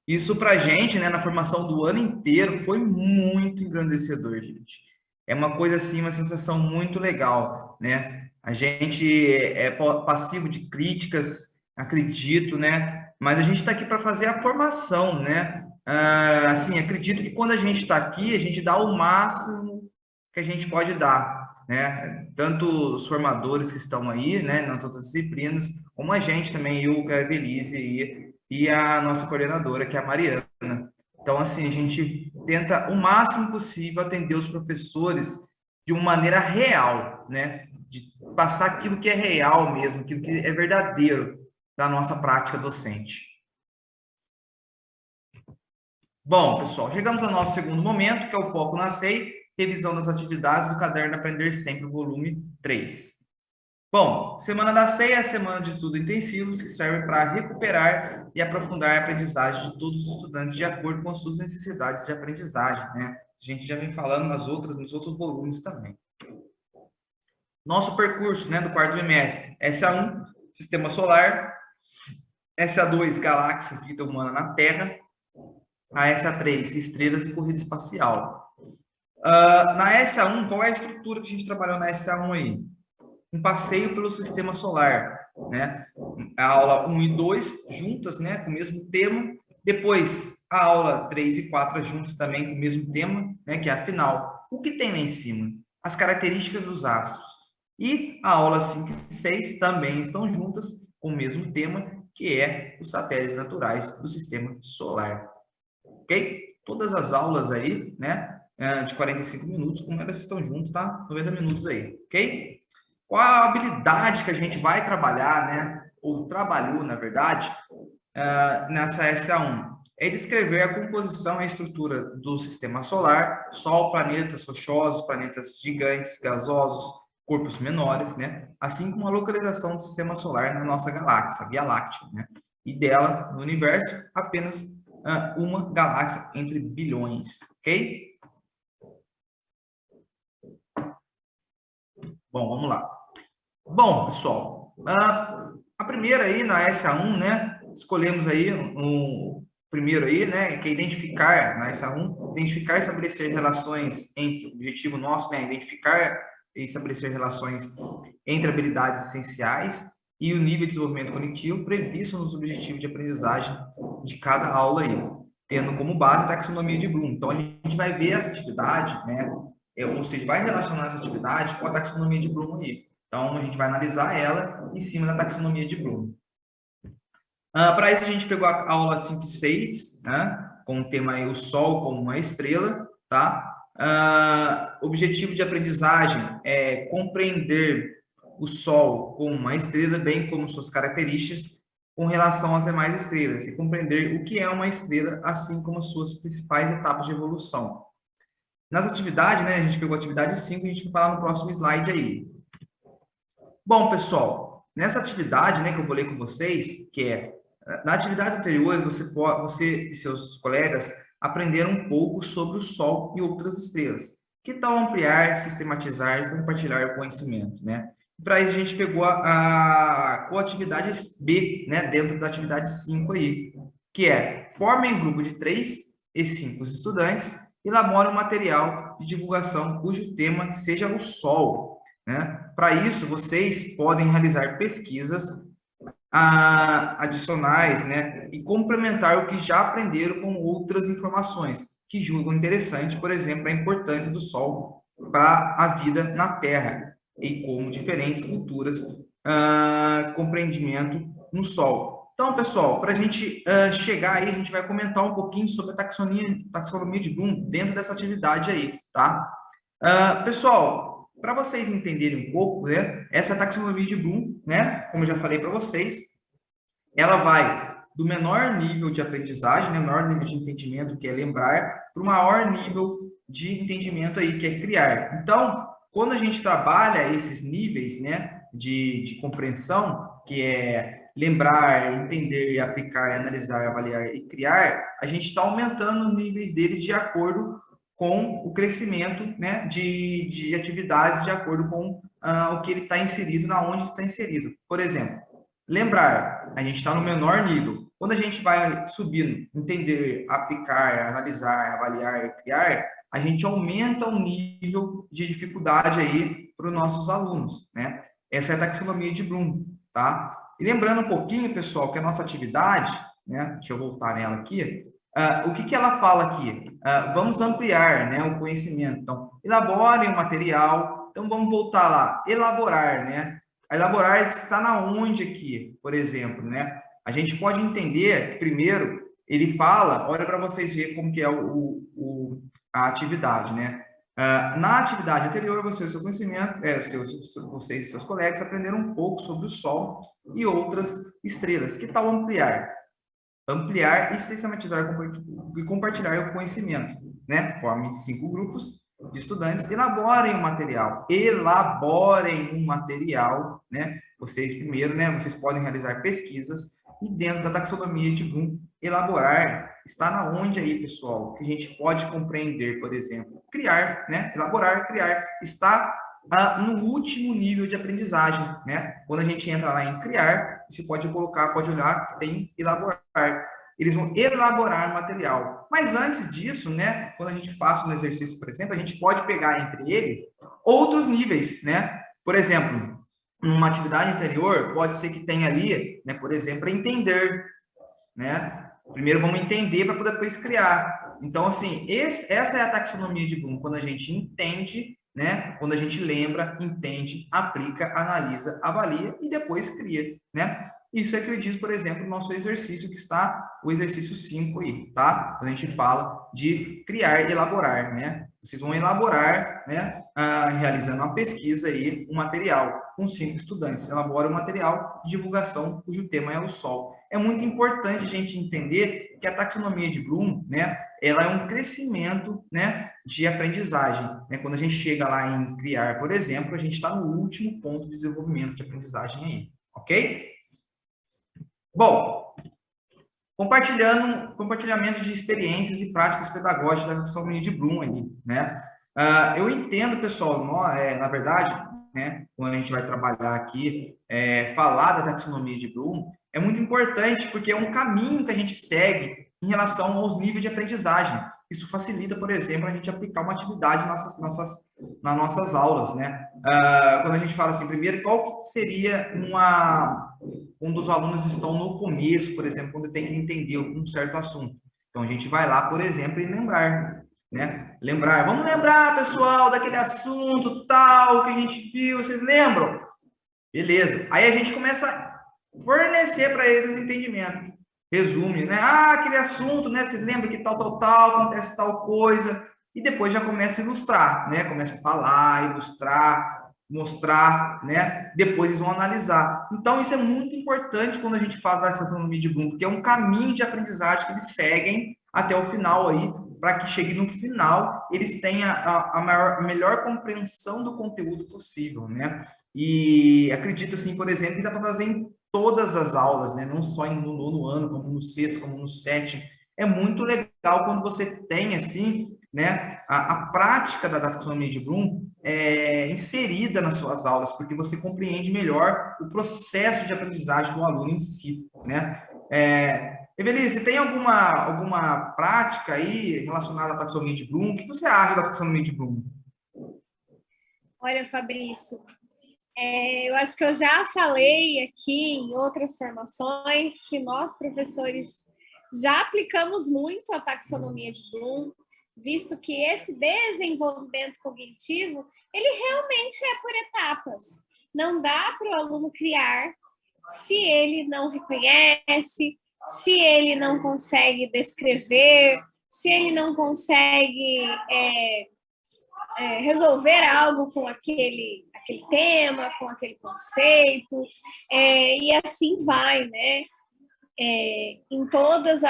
Isso para a gente, né, na formação do ano inteiro, foi muito engrandecedor, gente. É uma coisa assim, uma sensação muito legal, né? A gente é passivo de críticas, acredito, né? Mas a gente está aqui para fazer a formação, né? Assim, acredito que quando a gente está aqui, a gente dá o máximo que a gente pode dar, né? Tanto os formadores que estão aí, né, nas outras disciplinas, como a gente também, eu, a Evelise e a nossa coordenadora, que é a Mariana. Então, assim, a gente tenta o máximo possível atender os professores de uma maneira real, né? De passar aquilo que é real mesmo, aquilo que é verdadeiro da nossa prática docente. Bom, pessoal, chegamos ao nosso segundo momento, que é o foco na SEI, revisão das atividades do Caderno Aprender Sempre, volume 3. Bom, Semana da SEI é a semana de estudo intensivos que serve para recuperar e aprofundar a aprendizagem de todos os estudantes de acordo com as suas necessidades de aprendizagem, né? A gente já vem falando nos outros volumes também. Nosso percurso, né, do quarto bimestre, SA1, Sistema Solar, SA2, Galáxia, Vida Humana na Terra, a SA3, Estrelas e Corrida Espacial. Na SA1, qual é a estrutura que a gente trabalhou na SA1 aí? Um passeio pelo sistema solar, né? A aula 1 e 2 juntas, né, com o mesmo tema. Depois, a aula 3 e 4 juntas também com o mesmo tema, né, que é a final. O que tem lá em cima? As características dos astros. E a aula 5 e 6 também estão juntas com o mesmo tema, que é os satélites naturais do sistema solar. Ok? Todas as aulas aí, né, de 45 minutos, como elas estão juntas, tá? 90 minutos aí, ok? Qual a habilidade que a gente vai trabalhar, né? Ou trabalhou, na verdade, nessa SA1? É descrever a composição e a estrutura do sistema solar, Sol, planetas rochosos, planetas gigantes, gasosos, corpos menores, né? Assim como a localização do sistema solar na nossa galáxia, a Via Láctea, né? E dela, no universo, apenas uma galáxia entre bilhões, ok? Bom, vamos lá. Bom, pessoal, a primeira aí na SA1, né, escolhemos aí um primeiro aí, né, que é identificar, na SA1, identificar e estabelecer relações entre, o objetivo nosso, né, identificar e estabelecer relações entre habilidades essenciais e o nível de desenvolvimento cognitivo previsto nos objetivos de aprendizagem de cada aula aí, tendo como base a taxonomia de Bloom. Então, a gente vai ver essa atividade, né, ou seja, vai relacionar essa atividade com a taxonomia de Bloom aí. Então, a gente vai analisar ela em cima da taxonomia de Bloom. Para isso, a gente pegou a aula 5 e 6, né, com o tema aí, o Sol como uma estrela, tá? Objetivo de aprendizagem é compreender o Sol como uma estrela, bem como suas características com relação às demais estrelas, e compreender o que é uma estrela, assim como as suas principais etapas de evolução. Nas atividades, né, a gente pegou a atividade 5, a gente vai falar no próximo slide aí. Bom, pessoal, nessa atividade, né, que eu vou ler com vocês, que é, na atividade anterior, você e seus colegas aprenderam um pouco sobre o Sol e outras estrelas. Que tal ampliar, sistematizar e compartilhar o conhecimento, né? Para isso, a gente pegou a atividade B, né, dentro da atividade 5 aí, que é, formem um grupo de 3 e 5 estudantes, elaborem um material de divulgação cujo tema seja o Sol, né? Para isso, vocês podem realizar pesquisas adicionais, né? E complementar o que já aprenderam com outras informações que julgam interessante, por exemplo, a importância do Sol para a vida na Terra e como diferentes culturas compreendimento no Sol. Então, pessoal, para a gente chegar aí, a gente vai comentar um pouquinho sobre a taxonomia de Bloom dentro dessa atividade aí, tá? Pessoal, para vocês entenderem um pouco, né, essa taxonomia de Bloom, né, como eu já falei para vocês, ela vai do menor nível de aprendizagem, né, menor nível de entendimento, que é lembrar, para o maior nível de entendimento aí, que é criar. Então, quando a gente trabalha esses níveis, né, de compreensão, que é lembrar, entender, aplicar, analisar, avaliar e criar, a gente está aumentando os níveis deles de acordo com o crescimento, né, de atividades, de acordo com o que ele está inserido, na onde está inserido. Por exemplo, lembrar, a gente está no menor nível. Quando a gente vai subindo, entender, aplicar, analisar, avaliar e criar, a gente aumenta o nível de dificuldade aí para os nossos alunos, né? Essa é a taxonomia de Bloom, tá? E lembrando um pouquinho, pessoal, que a nossa atividade, né? Deixa eu voltar nela aqui. O que ela fala aqui? Vamos ampliar, né, o conhecimento. Então, elaborem o material. Então, vamos voltar lá. Elaborar, né? Elaborar está na onde aqui, por exemplo, né? A gente pode entender, primeiro, ele fala, olha para vocês verem como que é a atividade, né? Na atividade anterior, você e seu conhecimento, vocês e seus colegas aprenderam um pouco sobre o Sol e outras estrelas. Que tal ampliar? Ampliar e sistematizar e compartilhar o conhecimento, né? Forme 5 grupos de estudantes, elaborem um material, né? Vocês primeiro, né? Vocês podem realizar pesquisas e dentro da taxonomia de Bloom, elaborar está na onde aí, pessoal, que a gente pode compreender, por exemplo, criar, né? Elaborar, criar, está no último nível de aprendizagem, né? Quando a gente entra lá em criar, você pode colocar, pode olhar, tem elaborar. Eles vão elaborar material. Mas antes disso, né, quando a gente passa no exercício, por exemplo, a gente pode pegar entre ele outros níveis, né? Por exemplo, numa atividade anterior, pode ser que tenha ali, né, por exemplo, entender, né? Primeiro vamos entender para poder depois criar. Então, assim, essa é a taxonomia de Bloom, quando a gente entende, né? Quando a gente lembra, entende, aplica, analisa, avalia e depois cria, né? Isso é que eu disse, por exemplo, no nosso exercício, que está o exercício 5 aí, tá? Quando a gente fala de criar, elaborar, né? Vocês vão elaborar, né? Realizando uma pesquisa aí, um material com 5 estudantes. Elabora um material de divulgação cujo tema é o Sol. É muito importante a gente entender que a taxonomia de Bloom, né? Ela é um crescimento, né? De aprendizagem, né? Quando a gente chega lá em criar, por exemplo, a gente está no último ponto de desenvolvimento de aprendizagem aí, ok? Bom, compartilhamento de experiências e práticas pedagógicas da taxonomia de Bloom aí, né? Eu entendo, pessoal, na verdade, né, quando a gente vai trabalhar aqui, falar da taxonomia de Bloom, é muito importante, porque é um caminho que a gente segue em relação aos níveis de aprendizagem. Isso facilita, por exemplo, a gente aplicar uma atividade nas nossas aulas, né? Quando a gente fala assim, primeiro, qual que seria um dos alunos estão no começo, por exemplo, quando tem que entender um certo assunto. Então, a gente vai lá, por exemplo, e lembrar, né? Lembrar, vamos lembrar, pessoal, daquele assunto tal que a gente viu, vocês lembram? Beleza. Aí a gente começa a fornecer para eles entendimento. Resume, né? Ah, aquele assunto, né? Vocês lembram que tal, acontece tal coisa. E depois já começa a ilustrar, né? Começa a falar, ilustrar, mostrar, né? Depois eles vão analisar. Então, isso é muito importante quando a gente fala da taxonomia de Bloom, porque é um caminho de aprendizagem que eles seguem até o final aí, para que chegue no final, eles tenham a melhor compreensão do conteúdo possível, né? E acredito, assim, por exemplo, que dá para fazer em todas as aulas, né? Não só no nono ano, como no sexto, como no sétimo. É muito legal quando você tem, assim, né, a prática da taxonomia de Bloom inserida nas suas aulas, porque você compreende melhor o processo de aprendizagem do aluno em si, né? Evelise, você tem alguma prática aí relacionada à taxonomia de Bloom? O que você acha da taxonomia de Bloom? Olha, Fabrício, eu acho que eu já falei aqui em outras formações que nós, professores, já aplicamos muito a taxonomia de Bloom, visto que esse desenvolvimento cognitivo, ele realmente é por etapas. Não dá para o aluno criar se ele não reconhece, se ele não consegue descrever, se ele não consegue resolver algo com aquele tema, com aquele conceito, e assim vai, né? Em todas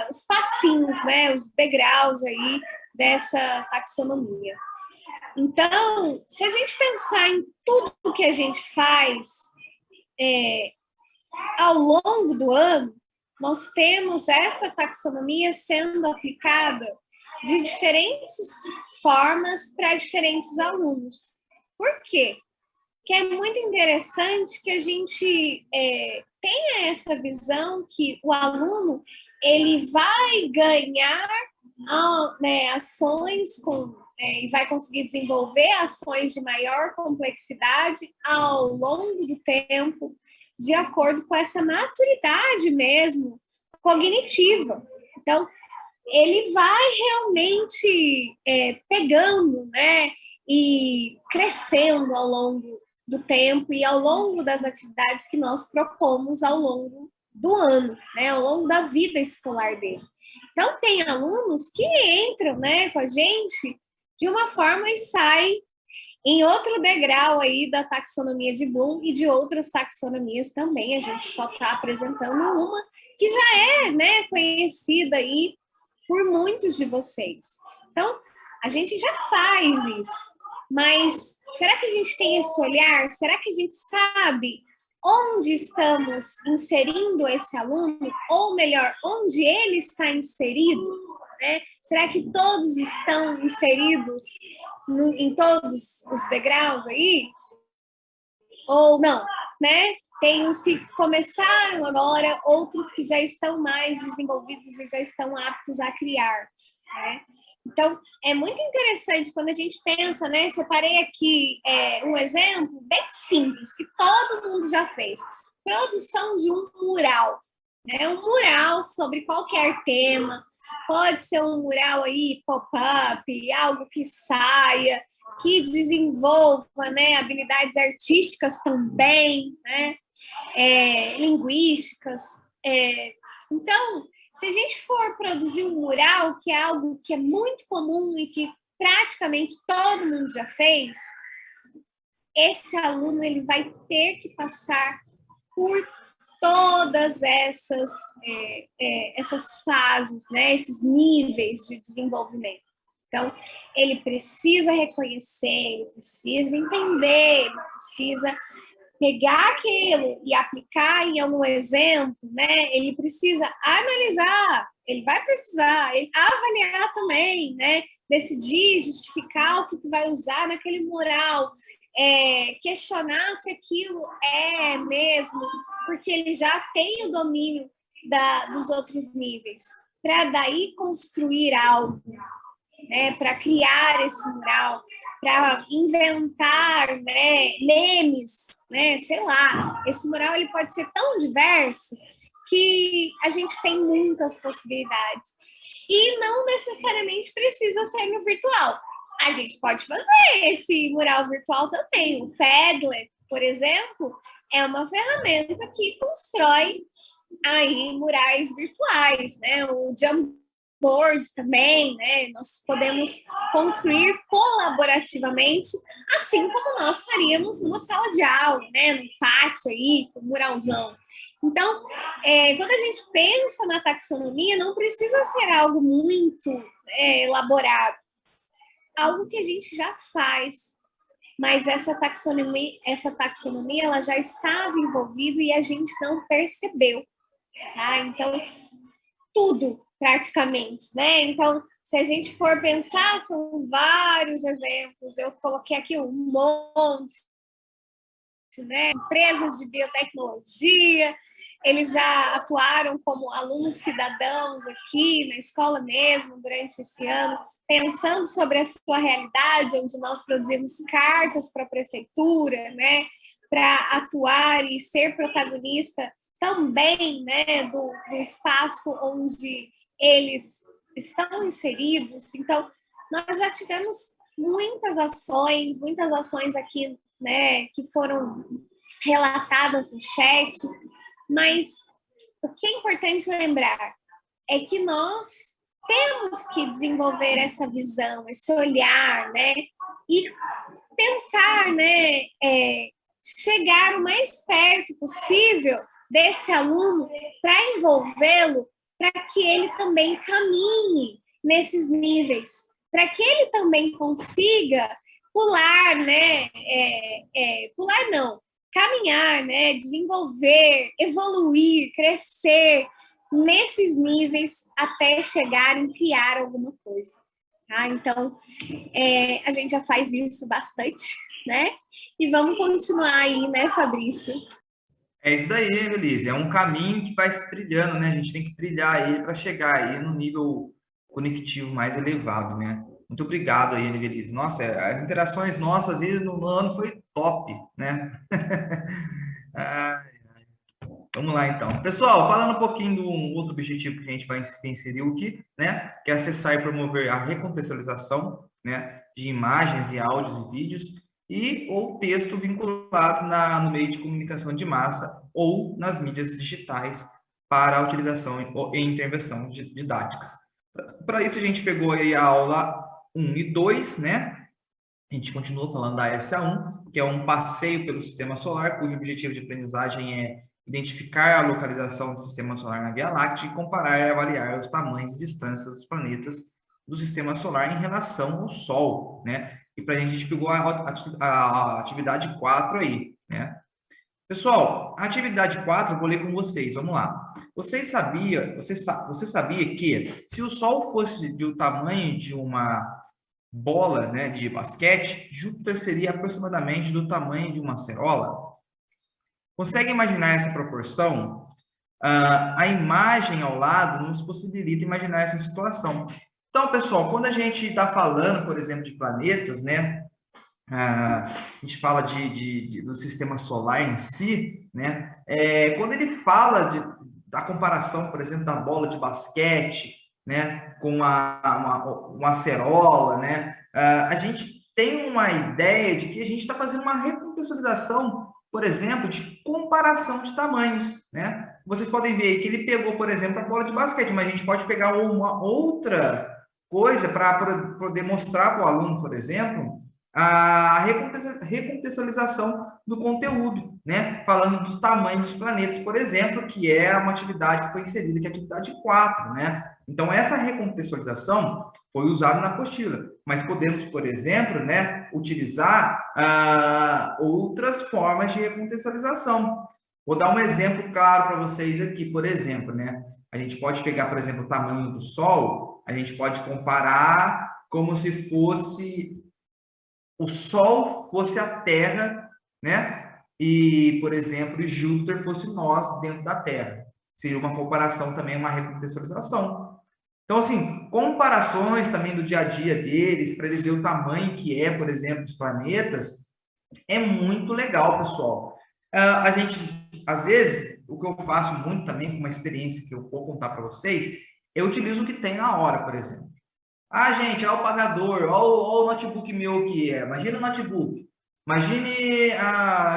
os passinhos, né? Os degraus aí dessa taxonomia. Então, se a gente pensar em tudo que a gente faz ao longo do ano, nós temos essa taxonomia sendo aplicada de diferentes formas para diferentes alunos. Por quê? Porque é muito interessante que a gente tenha essa visão que o aluno ele vai ganhar ações e vai conseguir desenvolver ações de maior complexidade ao longo do tempo, de acordo com essa maturidade mesmo cognitiva. Então, ele vai realmente pegando, né, e crescendo ao longo do tempo e ao longo das atividades que nós propomos ao longo do ano, né, ao longo da vida escolar dele. Então, tem alunos que entram, né, com a gente de uma forma e saem em outro degrau aí da taxonomia de Bloom e de outras taxonomias também. A gente só está apresentando uma que já é, né, conhecida aí por muitos de vocês. Então, a gente já faz isso, mas será que a gente tem esse olhar? Será que a gente sabe onde estamos inserindo esse aluno? Ou melhor, onde ele está inserido? Né? Será que todos estão inseridos em todos os degraus aí? Ou não, né? Tem uns que começaram agora, outros que já estão mais desenvolvidos e já estão aptos a criar, né? Então, é muito interessante quando a gente pensa, né? Separei aqui um exemplo bem simples, que todo mundo já fez. Produção de um mural, né? Um mural sobre qualquer tema. Pode ser um mural aí, pop-up, algo que saia, que desenvolva, né, habilidades artísticas também, né? Linguísticas. Então, se a gente for produzir um mural, que é algo que é muito comum e que praticamente todo mundo já fez, esse aluno ele vai ter que passar por todas essas fases, né, esses níveis de desenvolvimento. Então, ele precisa reconhecer, ele precisa entender, ele precisa pegar aquilo e aplicar em algum exemplo, né? Ele precisa analisar, ele vai precisar avaliar também, né? Decidir, justificar o que vai usar naquele mural. questionar se aquilo é mesmo, porque ele já tem o domínio dos outros níveis, para daí construir algo, né, para criar esse mural, para inventar, né, memes, né, sei lá. Esse mural ele pode ser tão diverso que a gente tem muitas possibilidades. E não necessariamente precisa ser no virtual. A gente pode fazer esse mural virtual também. O Padlet, por exemplo, é uma ferramenta que constrói aí murais virtuais, né? O Jamboard também, né? Nós podemos construir colaborativamente, assim como nós faríamos numa sala de aula, né? No pátio aí, com um muralzão. Então, quando a gente pensa na taxonomia, não precisa ser algo muito elaborado, algo que a gente já faz, mas essa taxonomia ela já estava envolvida e a gente não percebeu, tá? Então, tudo praticamente, né? Então, se a gente for pensar, são vários exemplos, eu coloquei aqui um monte, né? Empresas de biotecnologia, eles já atuaram como alunos cidadãos aqui na escola mesmo durante esse ano, pensando sobre a sua realidade, onde nós produzimos cartas para a prefeitura, né, para atuar e ser protagonista também, né, do espaço onde eles estão inseridos. Então, nós já tivemos muitas ações aqui, né, que foram relatadas no chat, mas o que é importante lembrar é que nós temos que desenvolver essa visão, esse olhar, né? E tentar, né, chegar o mais perto possível desse aluno para envolvê-lo, para que ele também caminhe nesses níveis, para que ele também consiga pular, né? Pular não, caminhar, né, desenvolver, evoluir, crescer nesses níveis até chegar em criar alguma coisa. Tá? Então, a gente já faz isso bastante, né? E vamos continuar aí, né, Fabrício? É isso daí, Elise. É um caminho que vai se trilhando, né? A gente tem que trilhar ele para chegar aí no nível conectivo mais elevado, né? Muito obrigado aí, Elise. Nossa, as interações nossas aí no ano foi top, né? Ah, vamos lá, então. Pessoal, falando um pouquinho do outro objetivo que a gente vai inserir aqui, né? Que é acessar e promover a recontextualização, né? De imagens e áudios e vídeos e ou texto vinculados no meio de comunicação de massa ou nas mídias digitais para a utilização e intervenção didáticas. Para isso, a gente pegou aí a aula 1 e 2, né? A gente continua falando da SA1, que é um passeio pelo sistema solar, cujo objetivo de aprendizagem é identificar a localização do sistema solar na Via Láctea e comparar e avaliar os tamanhos e distâncias dos planetas do sistema solar em relação ao Sol, né? E para a gente pegou a atividade 4 aí, né? Pessoal, a atividade 4 eu vou ler com vocês, vamos lá. Você sabia que se o Sol fosse do tamanho de uma bola, né, de basquete, Júpiter seria aproximadamente do tamanho de uma acerola? Consegue imaginar essa proporção? A imagem ao lado nos possibilita imaginar essa situação. Então, pessoal, quando a gente está falando, por exemplo, de planetas, né, a gente fala do sistema solar em si, né, quando ele fala da comparação, por exemplo, da bola de basquete, né, com uma acerola, né, a gente tem uma ideia de que a gente está fazendo uma recontextualização, por exemplo, de comparação de tamanhos, né? Vocês podem ver que ele pegou, por exemplo, a bola de basquete, mas a gente pode pegar uma outra coisa para poder mostrar para o aluno, por exemplo, a recontextualização do conteúdo, né? Falando dos tamanhos dos planetas, por exemplo, que é uma atividade que foi inserida, que é a atividade 4, né? Então, essa recontextualização foi usada na apostila, mas podemos, por exemplo, né, utilizar outras formas de recontextualização. Vou dar um exemplo claro para vocês aqui, por exemplo, né? A gente pode pegar, por exemplo, o tamanho do Sol, a gente pode comparar como se fosse o Sol fosse a Terra, né? E, por exemplo, Júpiter fosse nós dentro da Terra. Seria uma comparação também, uma recontextualização. Então, assim, comparações também do dia a dia deles, para eles verem o tamanho que é, por exemplo, dos planetas, é muito legal, pessoal. A gente, às vezes, o que eu faço muito também, com uma experiência que eu vou contar para vocês, eu utilizo o que tem na hora, por exemplo. Ah, gente, olha o pagador, olha o notebook meu que é. Imagina o notebook. Imagine,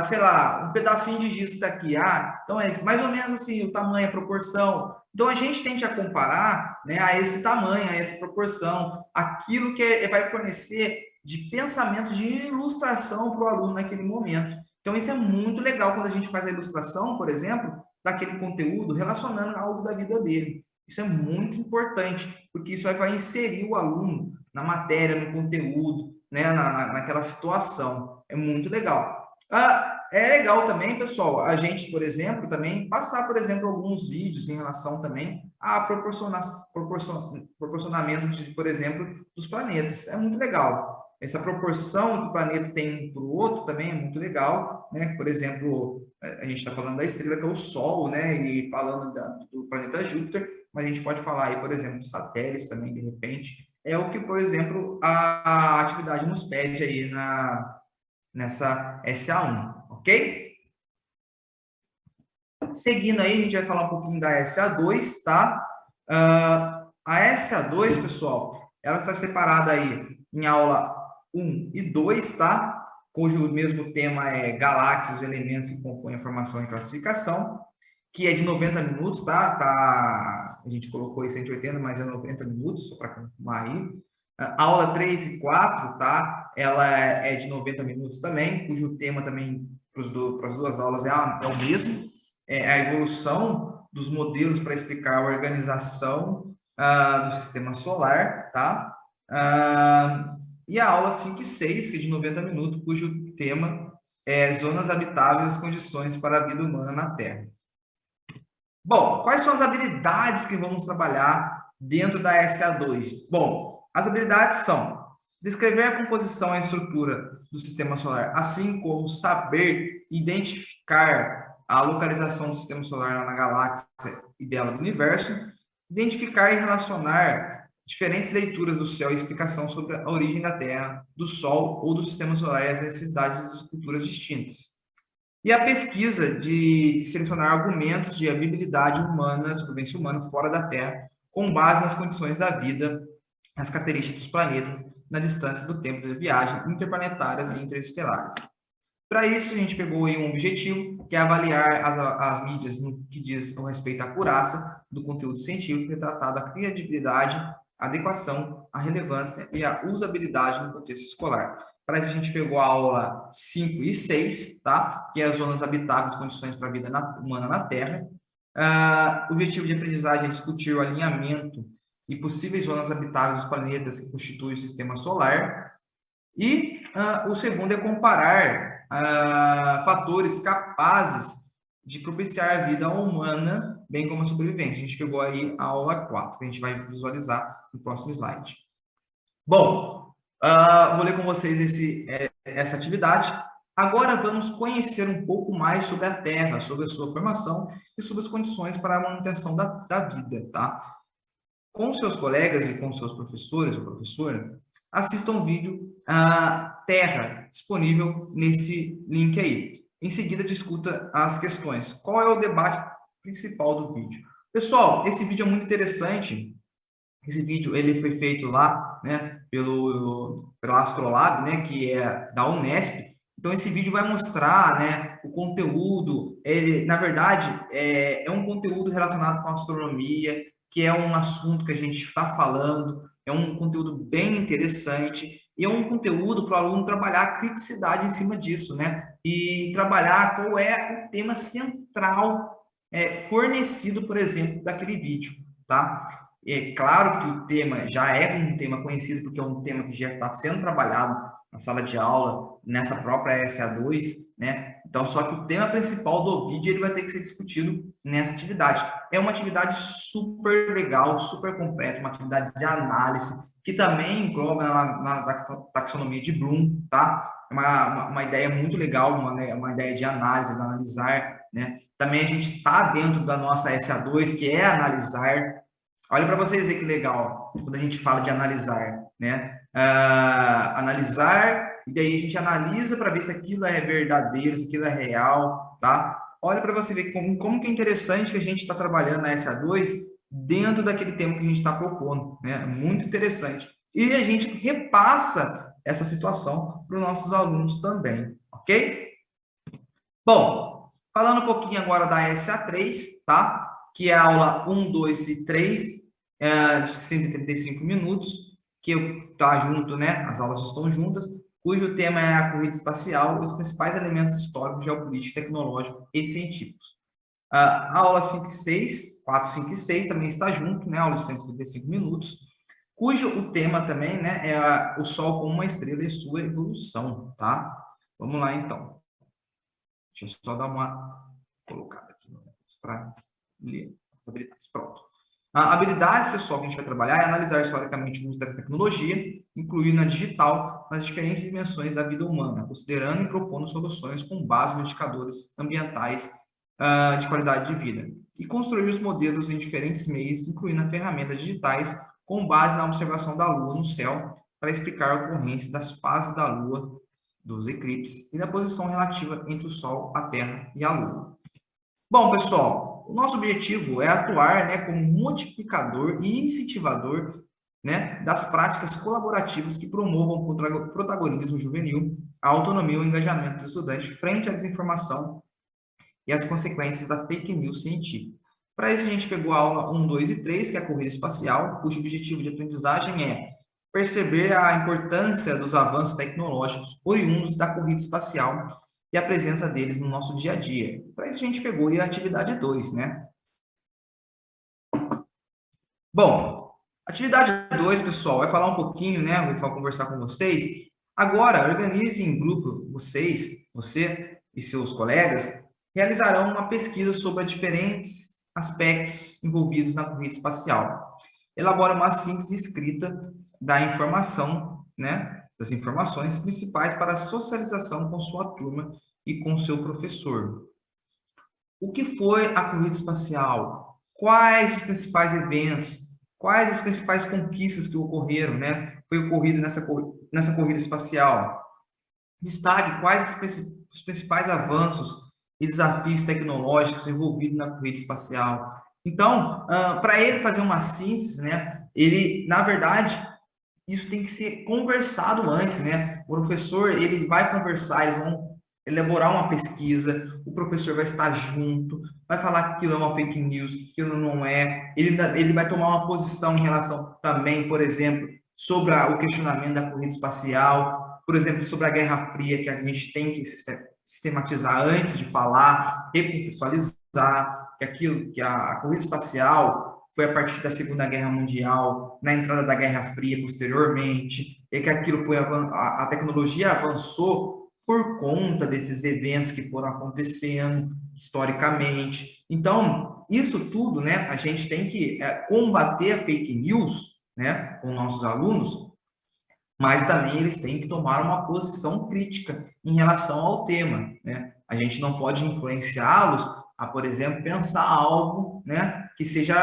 sei lá, um pedacinho de giz daqui. Ah, então é isso, mais ou menos assim, o tamanho, a proporção. Então a gente tende a comparar, né, a esse tamanho, a essa proporção, aquilo que vai fornecer de pensamento, de ilustração para o aluno naquele momento. Então isso é muito legal quando a gente faz a ilustração, por exemplo, daquele conteúdo relacionando algo da vida dele. Isso é muito importante, porque isso vai inserir o aluno na matéria, no conteúdo, né, naquela situação. É muito legal. É legal também, pessoal, a gente, por exemplo, também passar, por exemplo, alguns vídeos em relação também a proporcionamento, de, por exemplo, dos planetas. É muito legal. Essa proporção que o planeta tem um para o outro também é muito legal, né? Por exemplo, a gente está falando da estrela que é o Sol, né? E falando do planeta Júpiter, mas a gente pode falar aí, por exemplo, dos satélites também, de repente. É o que, por exemplo, a atividade nos pede aí nessa SA1, ok? Seguindo aí, a gente vai falar um pouquinho da SA2, tá? A SA2, pessoal, ela está separada aí em aula 1 e 2, tá? Cujo mesmo tema é galáxias, elementos que compõem a formação e classificação, que é de 90 minutos, tá? A gente colocou aí 180, mas é 90 minutos, só para confirmar aí. A aula 3 e 4, tá? Ela é de 90 minutos também, cujo tema também para as duas aulas é o mesmo, é a evolução dos modelos para explicar a organização do sistema solar, tá? E a aula 5 e 6, que é de 90 minutos, cujo tema é zonas habitáveis e condições para a vida humana na Terra. Bom, quais são as habilidades que vamos trabalhar dentro da SA2? Bom, as habilidades são descrever a composição e a estrutura do sistema solar, assim como saber identificar a localização do sistema solar na galáxia e dela do universo, identificar e relacionar diferentes leituras do céu e explicação sobre a origem da Terra, do Sol ou do sistema solar e as necessidades das culturas distintas. E a pesquisa de selecionar argumentos de habilidade humana, sobrevivência humana fora da Terra, com base nas condições da vida, nas características dos planetas, na distância do tempo de viagem interplanetárias e interestelares. Para isso, a gente pegou aí um objetivo, que é avaliar as mídias no que diz respeito à acurácia do conteúdo científico, retratado a credibilidade, a adequação, a relevância e a usabilidade no contexto escolar. Para isso, a gente pegou a aula 5 e 6, tá? Que é as zonas habitáveis e condições para a vida humana na Terra. O objetivo de aprendizagem é discutir o alinhamento e possíveis zonas habitáveis dos planetas que constituem o sistema solar. E o segundo é comparar fatores capazes de propiciar a vida humana, bem como a sobrevivência. A gente pegou aí a aula 4, que a gente vai visualizar no próximo slide. Bom, vou ler com vocês essa atividade. Agora vamos conhecer um pouco mais sobre a Terra, sobre a sua formação e sobre as condições para a manutenção da vida, tá? Com seus colegas e com seus professores ou professora, assista um vídeo Terra, disponível nesse link aí. Em seguida, discuta as questões. Qual é o debate principal do vídeo? Pessoal, esse vídeo é muito interessante. Esse vídeo ele foi feito lá, né, pela Astrolab, né, que é da Unesp. Então, esse vídeo vai mostrar, né, o conteúdo. Ele, na verdade, é um conteúdo relacionado com a astronomia, que é um assunto que a gente está falando. É um conteúdo bem interessante e é um conteúdo para o aluno trabalhar a criticidade em cima disso, né? E trabalhar qual é o tema central fornecido, por exemplo, daquele vídeo, tá? É claro que o tema já é um tema conhecido, porque é um tema que já está sendo trabalhado na sala de aula, nessa própria SA2, né? Então, só que o tema principal do vídeo ele vai ter que ser discutido nessa atividade. É uma atividade super legal, super completa, uma atividade de análise, que também engloba na taxonomia de Bloom, tá? É uma ideia muito legal, uma ideia de análise, de analisar, né? Também a gente está dentro da nossa SA2, que é analisar. Olha para vocês verem que legal, quando a gente fala de analisar, né? Analisar, e daí a gente analisa para ver se aquilo é verdadeiro, se aquilo é real, tá? Olha para você ver como que é interessante que a gente está trabalhando na SA2 dentro daquele tema que a gente está propondo, né? Muito interessante. E a gente repassa essa situação para os nossos alunos também, ok? Bom, falando um pouquinho agora da SA3, tá? Que é a aula 1, 2 e 3, de 135 minutos, que está junto, né? As aulas estão juntas, cujo tema é a corrida espacial, os principais elementos históricos, geopolíticos, tecnológicos e científicos. A aula 5 e 6, 4, 5 e 6 também está junto, né? Aula de 135 minutos, cujo o tema também, né, é o Sol como uma estrela e sua evolução, tá? Vamos lá, então. Deixa eu só dar uma colocada aqui para ler as habilidades. Pronto. Habilidades, pessoal, que a gente vai trabalhar é analisar historicamente o uso da tecnologia, incluindo a digital, nas diferentes dimensões da vida humana, considerando e propondo soluções com base nos indicadores ambientais de qualidade de vida, e construir os modelos em diferentes meios, incluindo ferramentas digitais, com base na observação da Lua no céu, para explicar a ocorrência das fases da Lua, dos eclipses, e da posição relativa entre o Sol, a Terra e a Lua. Bom, pessoal, o nosso objetivo é atuar, né, como multiplicador e incentivador, né, das práticas colaborativas que promovam o protagonismo juvenil, a autonomia e o engajamento dos estudantes frente à desinformação e às consequências da fake news científica. Para isso, a gente pegou a aula 1, 2 e 3, que é a corrida espacial, cujo objetivo de aprendizagem é perceber a importância dos avanços tecnológicos oriundos da corrida espacial e a presença deles no nosso dia a dia. Para isso, a gente pegou a atividade 2, né? Bom, atividade 2, pessoal, vai falar um pouquinho, né? Vou conversar com vocês. Agora, organize em grupo, você e seus colegas, realizarão uma pesquisa sobre diferentes aspectos envolvidos na corrida espacial. Elabora uma síntese escrita da informação, né, das informações principais para a socialização com sua turma e com seu professor. O que foi a corrida espacial? Quais os principais eventos? Quais as principais conquistas que ocorreram, né? Foi ocorrido nessa corrida espacial? Destaque quais os principais avanços e desafios tecnológicos envolvidos na corrida espacial. Então, para ele fazer uma síntese, né? Ele, na verdade, isso tem que ser conversado antes, né? O professor, ele vai conversar, eles vão elaborar uma pesquisa, o professor vai estar junto, vai falar que aquilo é uma fake news, que aquilo não é, ele vai tomar uma posição em relação também, por exemplo, sobre o questionamento da corrida espacial, por exemplo, sobre a Guerra Fria, que a gente tem que sistematizar antes de falar, recontextualizar, que a corrida espacial foi a partir da Segunda Guerra Mundial, na entrada da Guerra Fria posteriormente, e que aquilo foi a tecnologia avançou por conta desses eventos que foram acontecendo historicamente. Então, isso tudo, né, a gente tem que combater a fake news, né, com nossos alunos, mas também eles têm que tomar uma posição crítica em relação ao tema, né? A gente não pode influenciá-los a, por exemplo, pensar algo, né, que seja,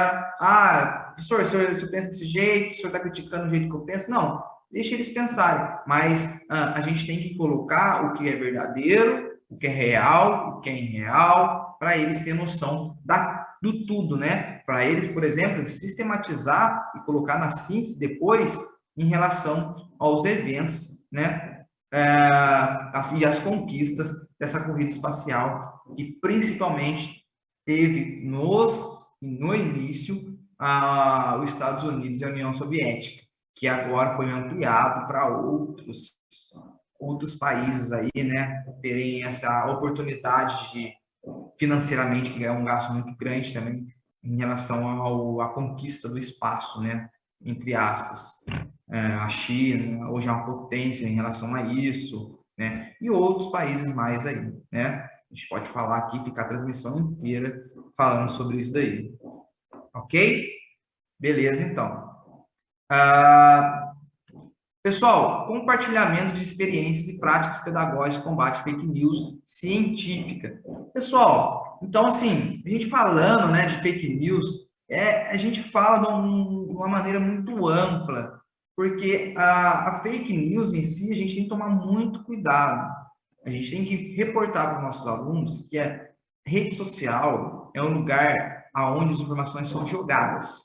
professor, o senhor pensa desse jeito, o senhor está criticando o jeito que eu penso. Não, deixa eles pensarem, mas a gente tem que colocar o que é verdadeiro, o que é real, o que é irreal, para eles terem noção do tudo, né? Para eles, por exemplo, sistematizar e colocar na síntese depois em relação aos eventos, né? E as conquistas dessa corrida espacial, que principalmente teve no início os Estados Unidos e a União Soviética, que agora foi ampliado para outros países aí, né, terem essa oportunidade de, financeiramente, que é um gasto muito grande também, em relação à conquista do espaço, né, entre aspas. A China hoje é uma potência em relação a isso, né, e outros países mais aí, né. A gente pode falar aqui, ficar a transmissão inteira falando sobre isso daí. Ok? Beleza, então. Pessoal, compartilhamento de experiências e práticas pedagógicas de combate à fake news científica. Pessoal, então, assim, a gente falando, né, de fake news, a gente fala de uma maneira muito ampla, porque a fake news em si, a gente tem que tomar muito cuidado. A gente tem que reportar para os nossos alunos que a rede social é um lugar onde as informações são jogadas.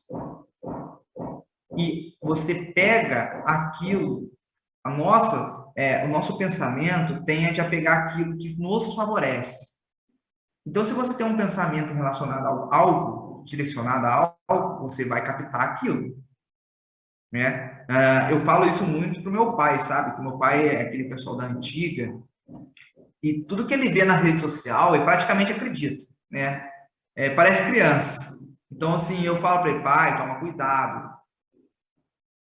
E você pega aquilo, o nosso pensamento tende a pegar aquilo que nos favorece. Então, se você tem um pensamento relacionado a algo, direcionado a algo, você vai captar aquilo. Né? Eu falo isso muito para o meu pai, sabe? Que meu pai é aquele pessoal da antiga, e tudo que ele vê na rede social, ele praticamente acredita, né? Parece criança. Então, assim, eu falo para ele, pai, toma cuidado.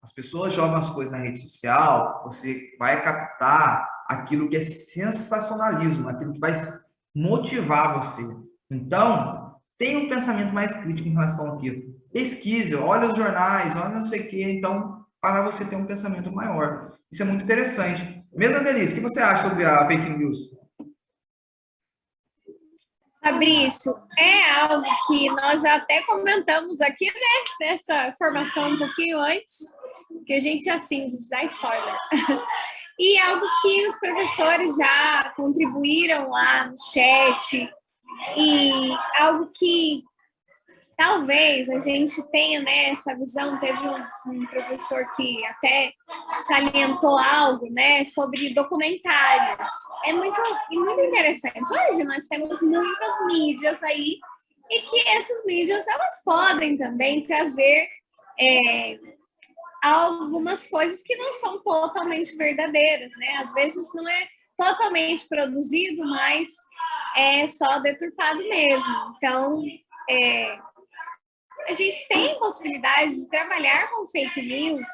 As pessoas jogam as coisas na rede social, você vai captar aquilo que é sensacionalismo, aquilo que vai motivar você. Então, tenha um pensamento mais crítico em relação àquilo. Pesquise, olha os jornais, olha não sei o quê, então, para você ter um pensamento maior. Isso é muito interessante. Mesmo, Melissa, o que você acha sobre a fake news? Fabrício, é algo que nós já até comentamos aqui, né, nessa formação um pouquinho antes, que a gente dá spoiler. E algo que os professores já contribuíram lá no chat, e algo que talvez a gente tenha, né, essa visão. Teve um professor que até salientou algo, né, sobre documentários. É muito interessante. Hoje nós temos muitas mídias aí, e que essas mídias, elas podem também trazer algumas coisas que não são totalmente verdadeiras, né? Às vezes não é totalmente produzido, mas é só deturpado mesmo. Então, a gente tem possibilidade de trabalhar com fake news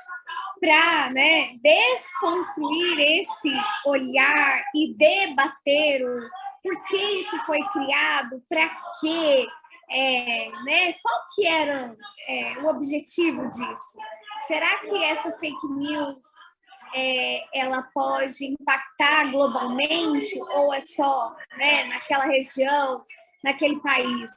para, né, desconstruir esse olhar e debater o por que isso foi criado, para quê, né, qual que era o objetivo disso. Será que essa fake news ela pode impactar globalmente, ou é só, né, naquela região, naquele país?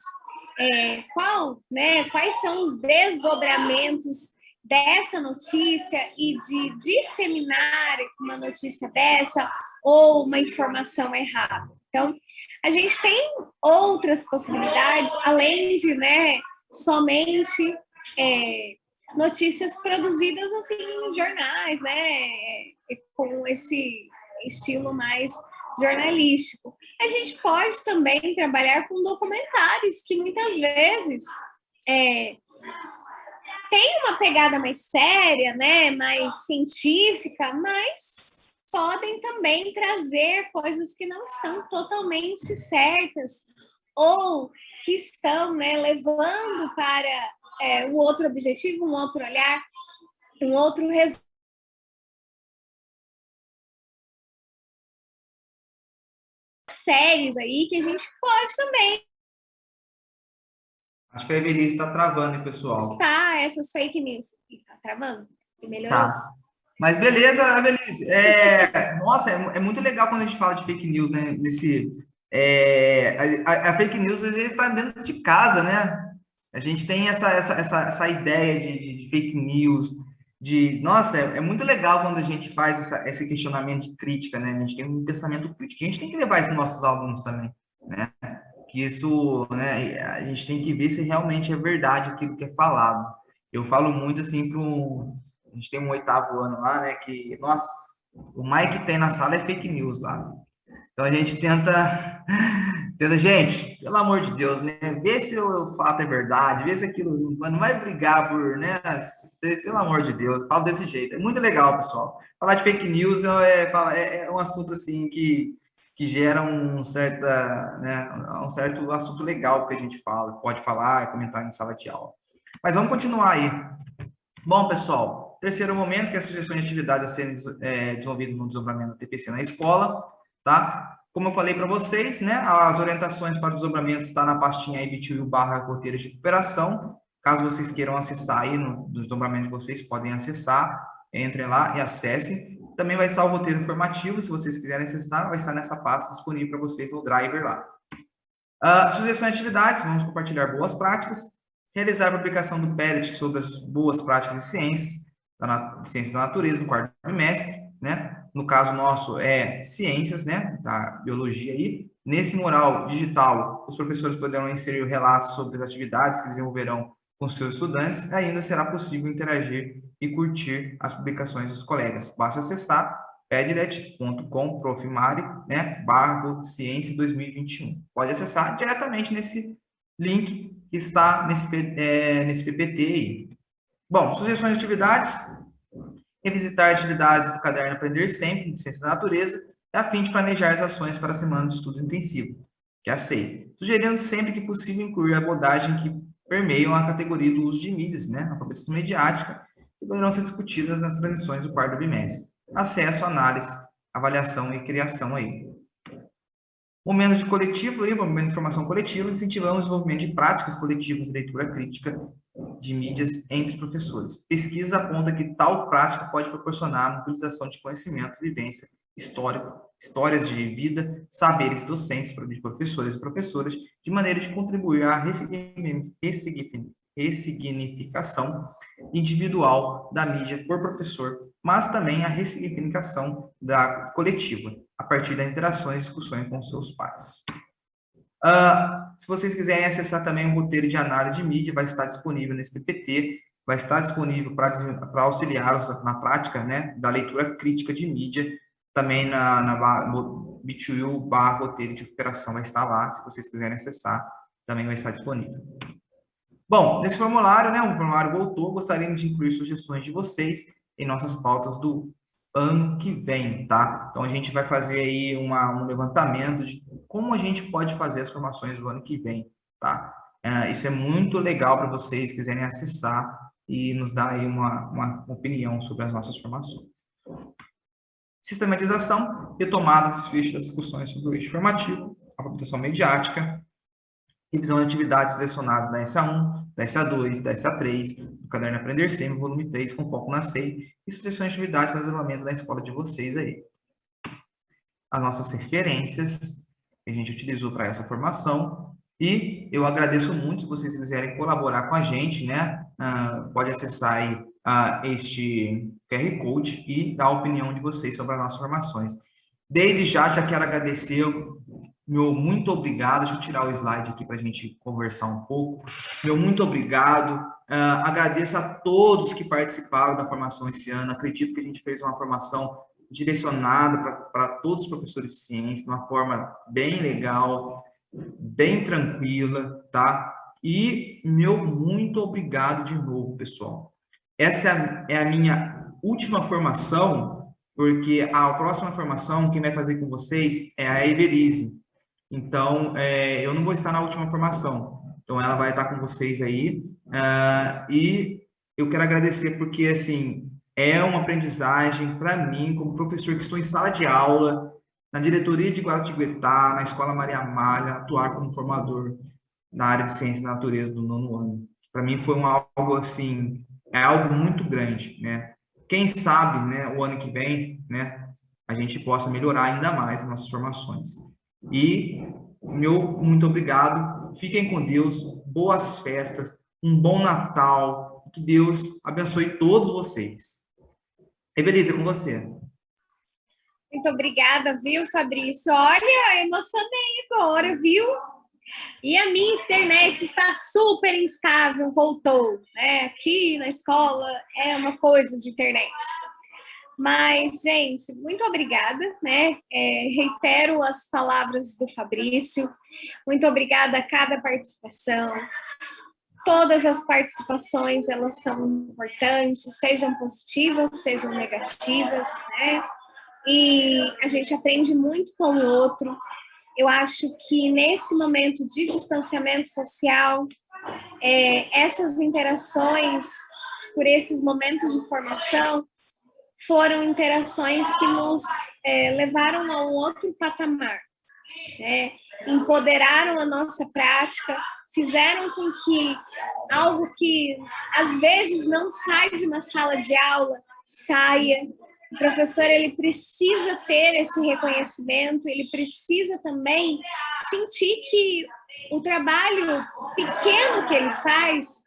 Quais são os desdobramentos dessa notícia e de disseminar uma notícia dessa ou uma informação errada? Então, a gente tem outras possibilidades, além de, né, somente notícias produzidas assim em jornais, né, com esse estilo mais jornalístico. A gente pode também trabalhar com documentários que muitas vezes tem uma pegada mais séria, né, mais científica, mas podem também trazer coisas que não estão totalmente certas, ou que estão, né, levando para um outro objetivo, um outro olhar, um outro resultado. Séries aí que a gente pode também. Acho que a Evelise está travando, hein, pessoal? Está essas fake news. Está travando? Melhorou? Tá. Mas beleza, Evelise. Nossa, é muito legal quando a gente fala de fake news, né? A fake news às vezes está dentro de casa, né? A gente tem essa ideia de fake news, nossa, é muito legal quando a gente faz esse questionamento de crítica, né? A gente tem um pensamento crítico. A gente tem que levar isso para os nossos alunos também, né? Que isso, né? A gente tem que ver se realmente é verdade aquilo que é falado. Eu falo muito assim a gente tem um 8º ano lá, né? Que, nossa, o mais que tem na sala é fake news lá. Então a gente tenta, gente, pelo amor de Deus, né? Vê se o fato é verdade, vê se aquilo não vai brigar por, né? Pelo amor de Deus, fala desse jeito. É muito legal, pessoal. Falar de fake news é um assunto assim que gera um certo assunto legal que a gente pode falar e comentar em sala de aula. Mas vamos continuar aí. Bom, pessoal, terceiro momento, que é a sugestão de atividade a serem desenvolvidas no desdobramento do TPC na escola, tá? Como eu falei para vocês, né, as orientações para o desdobramento está na pastinha aí bit.ly/roteiro de recuperação. Caso vocês queiram acessar aí no desdobramento de vocês, podem acessar, entrem lá e acessem. Também vai estar o roteiro informativo, se vocês quiserem acessar, vai estar nessa pasta disponível para vocês no Driver lá. Sugestões de atividades, vamos compartilhar boas práticas, realizar a publicação do PERT sobre as boas práticas de ciências, ciências da natureza, no quarto trimestre, né? No caso nosso é ciências, né? Da biologia aí. Nesse mural digital, os professores poderão inserir relatos sobre as atividades que desenvolverão com seus estudantes, e ainda será possível interagir e curtir as publicações dos colegas. Basta acessar padlet.com, profimari, né, /ciência 2021. Pode acessar diretamente nesse link que está nesse PPT aí. Bom, sugestões de atividades: revisitar as atividades do caderno Aprender Sempre, de Ciência da Natureza, a fim de planejar as ações para a semana de estudo intensivo, que é a SEI, sugerindo sempre que possível incluir a abordagem que permeiam a categoria do uso de mídias, né, alfabetização mediática, que poderão ser discutidas nas transmissões do quarto bimestre. Acesso, análise, avaliação e criação aí. Momento de coletivo, momento de formação coletiva, incentivamos o desenvolvimento de práticas coletivas de leitura crítica de mídias entre professores. Pesquisa aponta que tal prática pode proporcionar a mobilização de conhecimento, vivência, histórias de vida, saberes docentes de professores e professoras, de maneira de contribuir à ressignificação individual da mídia por professor, mas também a ressignificação da coletiva, a partir das interações e discussões com seus pares. Se vocês quiserem acessar também o roteiro de análise de mídia, vai estar disponível nesse PPT, vai estar disponível para auxiliá-los na prática, né, da leitura crítica de mídia, também no bit.ly/roteiro de recuperação vai estar lá, se vocês quiserem acessar, também vai estar disponível. Bom, nesse formulário, né, o formulário voltou, gostaríamos de incluir sugestões de vocês em nossas pautas do ano que vem, tá? Então, a gente vai fazer aí um levantamento de como a gente pode fazer as formações do ano que vem, tá? Isso é muito legal para vocês quiserem acessar e nos dar aí uma opinião sobre as nossas formações. Sistematização, retomada, desfecho das discussões sobre o eixo formativo, alfabetização mediática, revisão de atividades selecionadas da SA1, da SA2, da SA3, do Caderno Aprender Sempre, volume 3, com foco na SEI, e sugestões de atividades para o desenvolvimento da escola de vocês aí. As nossas referências que a gente utilizou para essa formação, e eu agradeço muito se vocês quiserem colaborar com a gente, né? Pode acessar aí este QR Code e dar a opinião de vocês sobre as nossas formações. Desde já quero agradecer, meu muito obrigado. Deixa eu tirar o slide aqui para a gente conversar um pouco. Meu muito obrigado. Agradeço a todos que participaram da formação esse ano. Acredito que a gente fez uma formação direcionada para todos os professores de ciência, de uma forma bem legal, bem tranquila, tá? E meu muito obrigado de novo, pessoal. Essa é a minha última formação, porque a próxima formação, quem vai fazer com vocês é a Evelise. Então, eu não vou estar na última formação. Então, ela vai estar com vocês aí. E eu quero agradecer porque, assim, é uma aprendizagem para mim, como professor que estou em sala de aula, na diretoria de Guaratinguetá, na Escola Maria Amália, atuar como formador na área de ciência da natureza do 9º ano. Para mim foi algo assim, é algo muito grande, né? Quem sabe, né, o ano que vem, né, a gente possa melhorar ainda mais as nossas formações. E meu muito obrigado, fiquem com Deus, boas festas, um bom Natal, que Deus abençoe todos vocês. Evelise, é com você. Muito obrigada, viu, Fabrício? Olha, emocionei agora, viu? E a minha internet está super instável, voltou, né? Aqui na escola é uma coisa de internet. Mas, gente, muito obrigada, né? Reitero as palavras do Fabrício. Muito obrigada a cada participação. Todas as participações, elas são importantes, sejam positivas, sejam negativas, né? E a gente aprende muito com o outro. Eu acho que nesse momento de distanciamento social, essas interações, por esses momentos de formação, foram interações que nos levaram a um outro patamar, né? Empoderaram a nossa prática, fizeram com que algo que às vezes não sai de uma sala de aula, saia. O professor, ele precisa ter esse reconhecimento, ele precisa também sentir que o trabalho pequeno que ele faz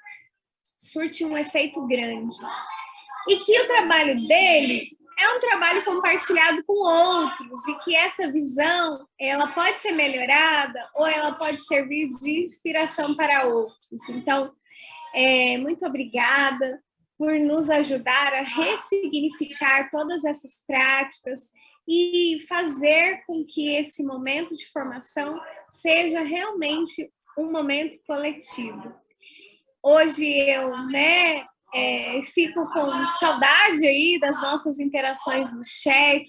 surte um efeito grande. E que o trabalho dele é um trabalho compartilhado com outros e que essa visão, ela pode ser melhorada ou ela pode servir de inspiração para outros. Então, muito obrigada por nos ajudar a ressignificar todas essas práticas e fazer com que esse momento de formação seja realmente um momento coletivo. Hoje eu, fico com saudade aí das nossas interações no chat.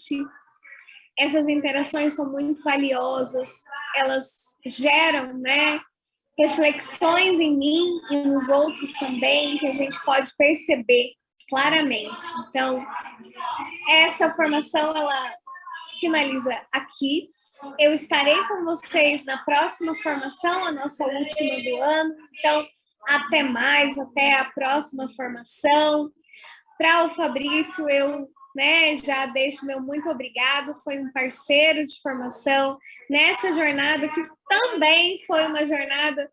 Essas interações são muito valiosas, elas geram, reflexões em mim e nos outros também, que a gente pode perceber claramente. Então, essa formação, ela finaliza aqui. Eu estarei com vocês na próxima formação, a nossa última do ano. Então, até mais, até a próxima formação. Para o Fabrício, eu já deixo meu muito obrigado, foi um parceiro de formação nessa jornada que também foi uma jornada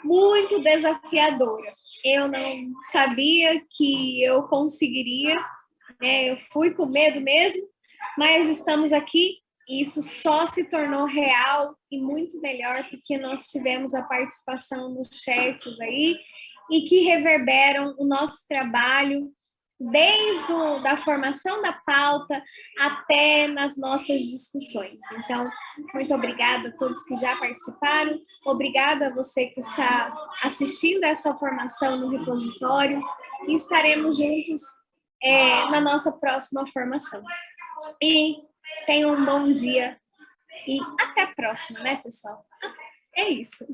muito desafiadora. Eu não sabia que eu conseguiria, eu fui com medo mesmo, mas estamos aqui e isso só se tornou real e muito melhor porque nós tivemos a participação nos chats aí e que reverberam o nosso trabalho desde a formação da pauta até nas nossas discussões. Então, muito obrigada a todos que já participaram, obrigada a você que está assistindo essa formação no repositório e estaremos juntos na nossa próxima formação. E tenham um bom dia e até a próxima, né, pessoal? É isso.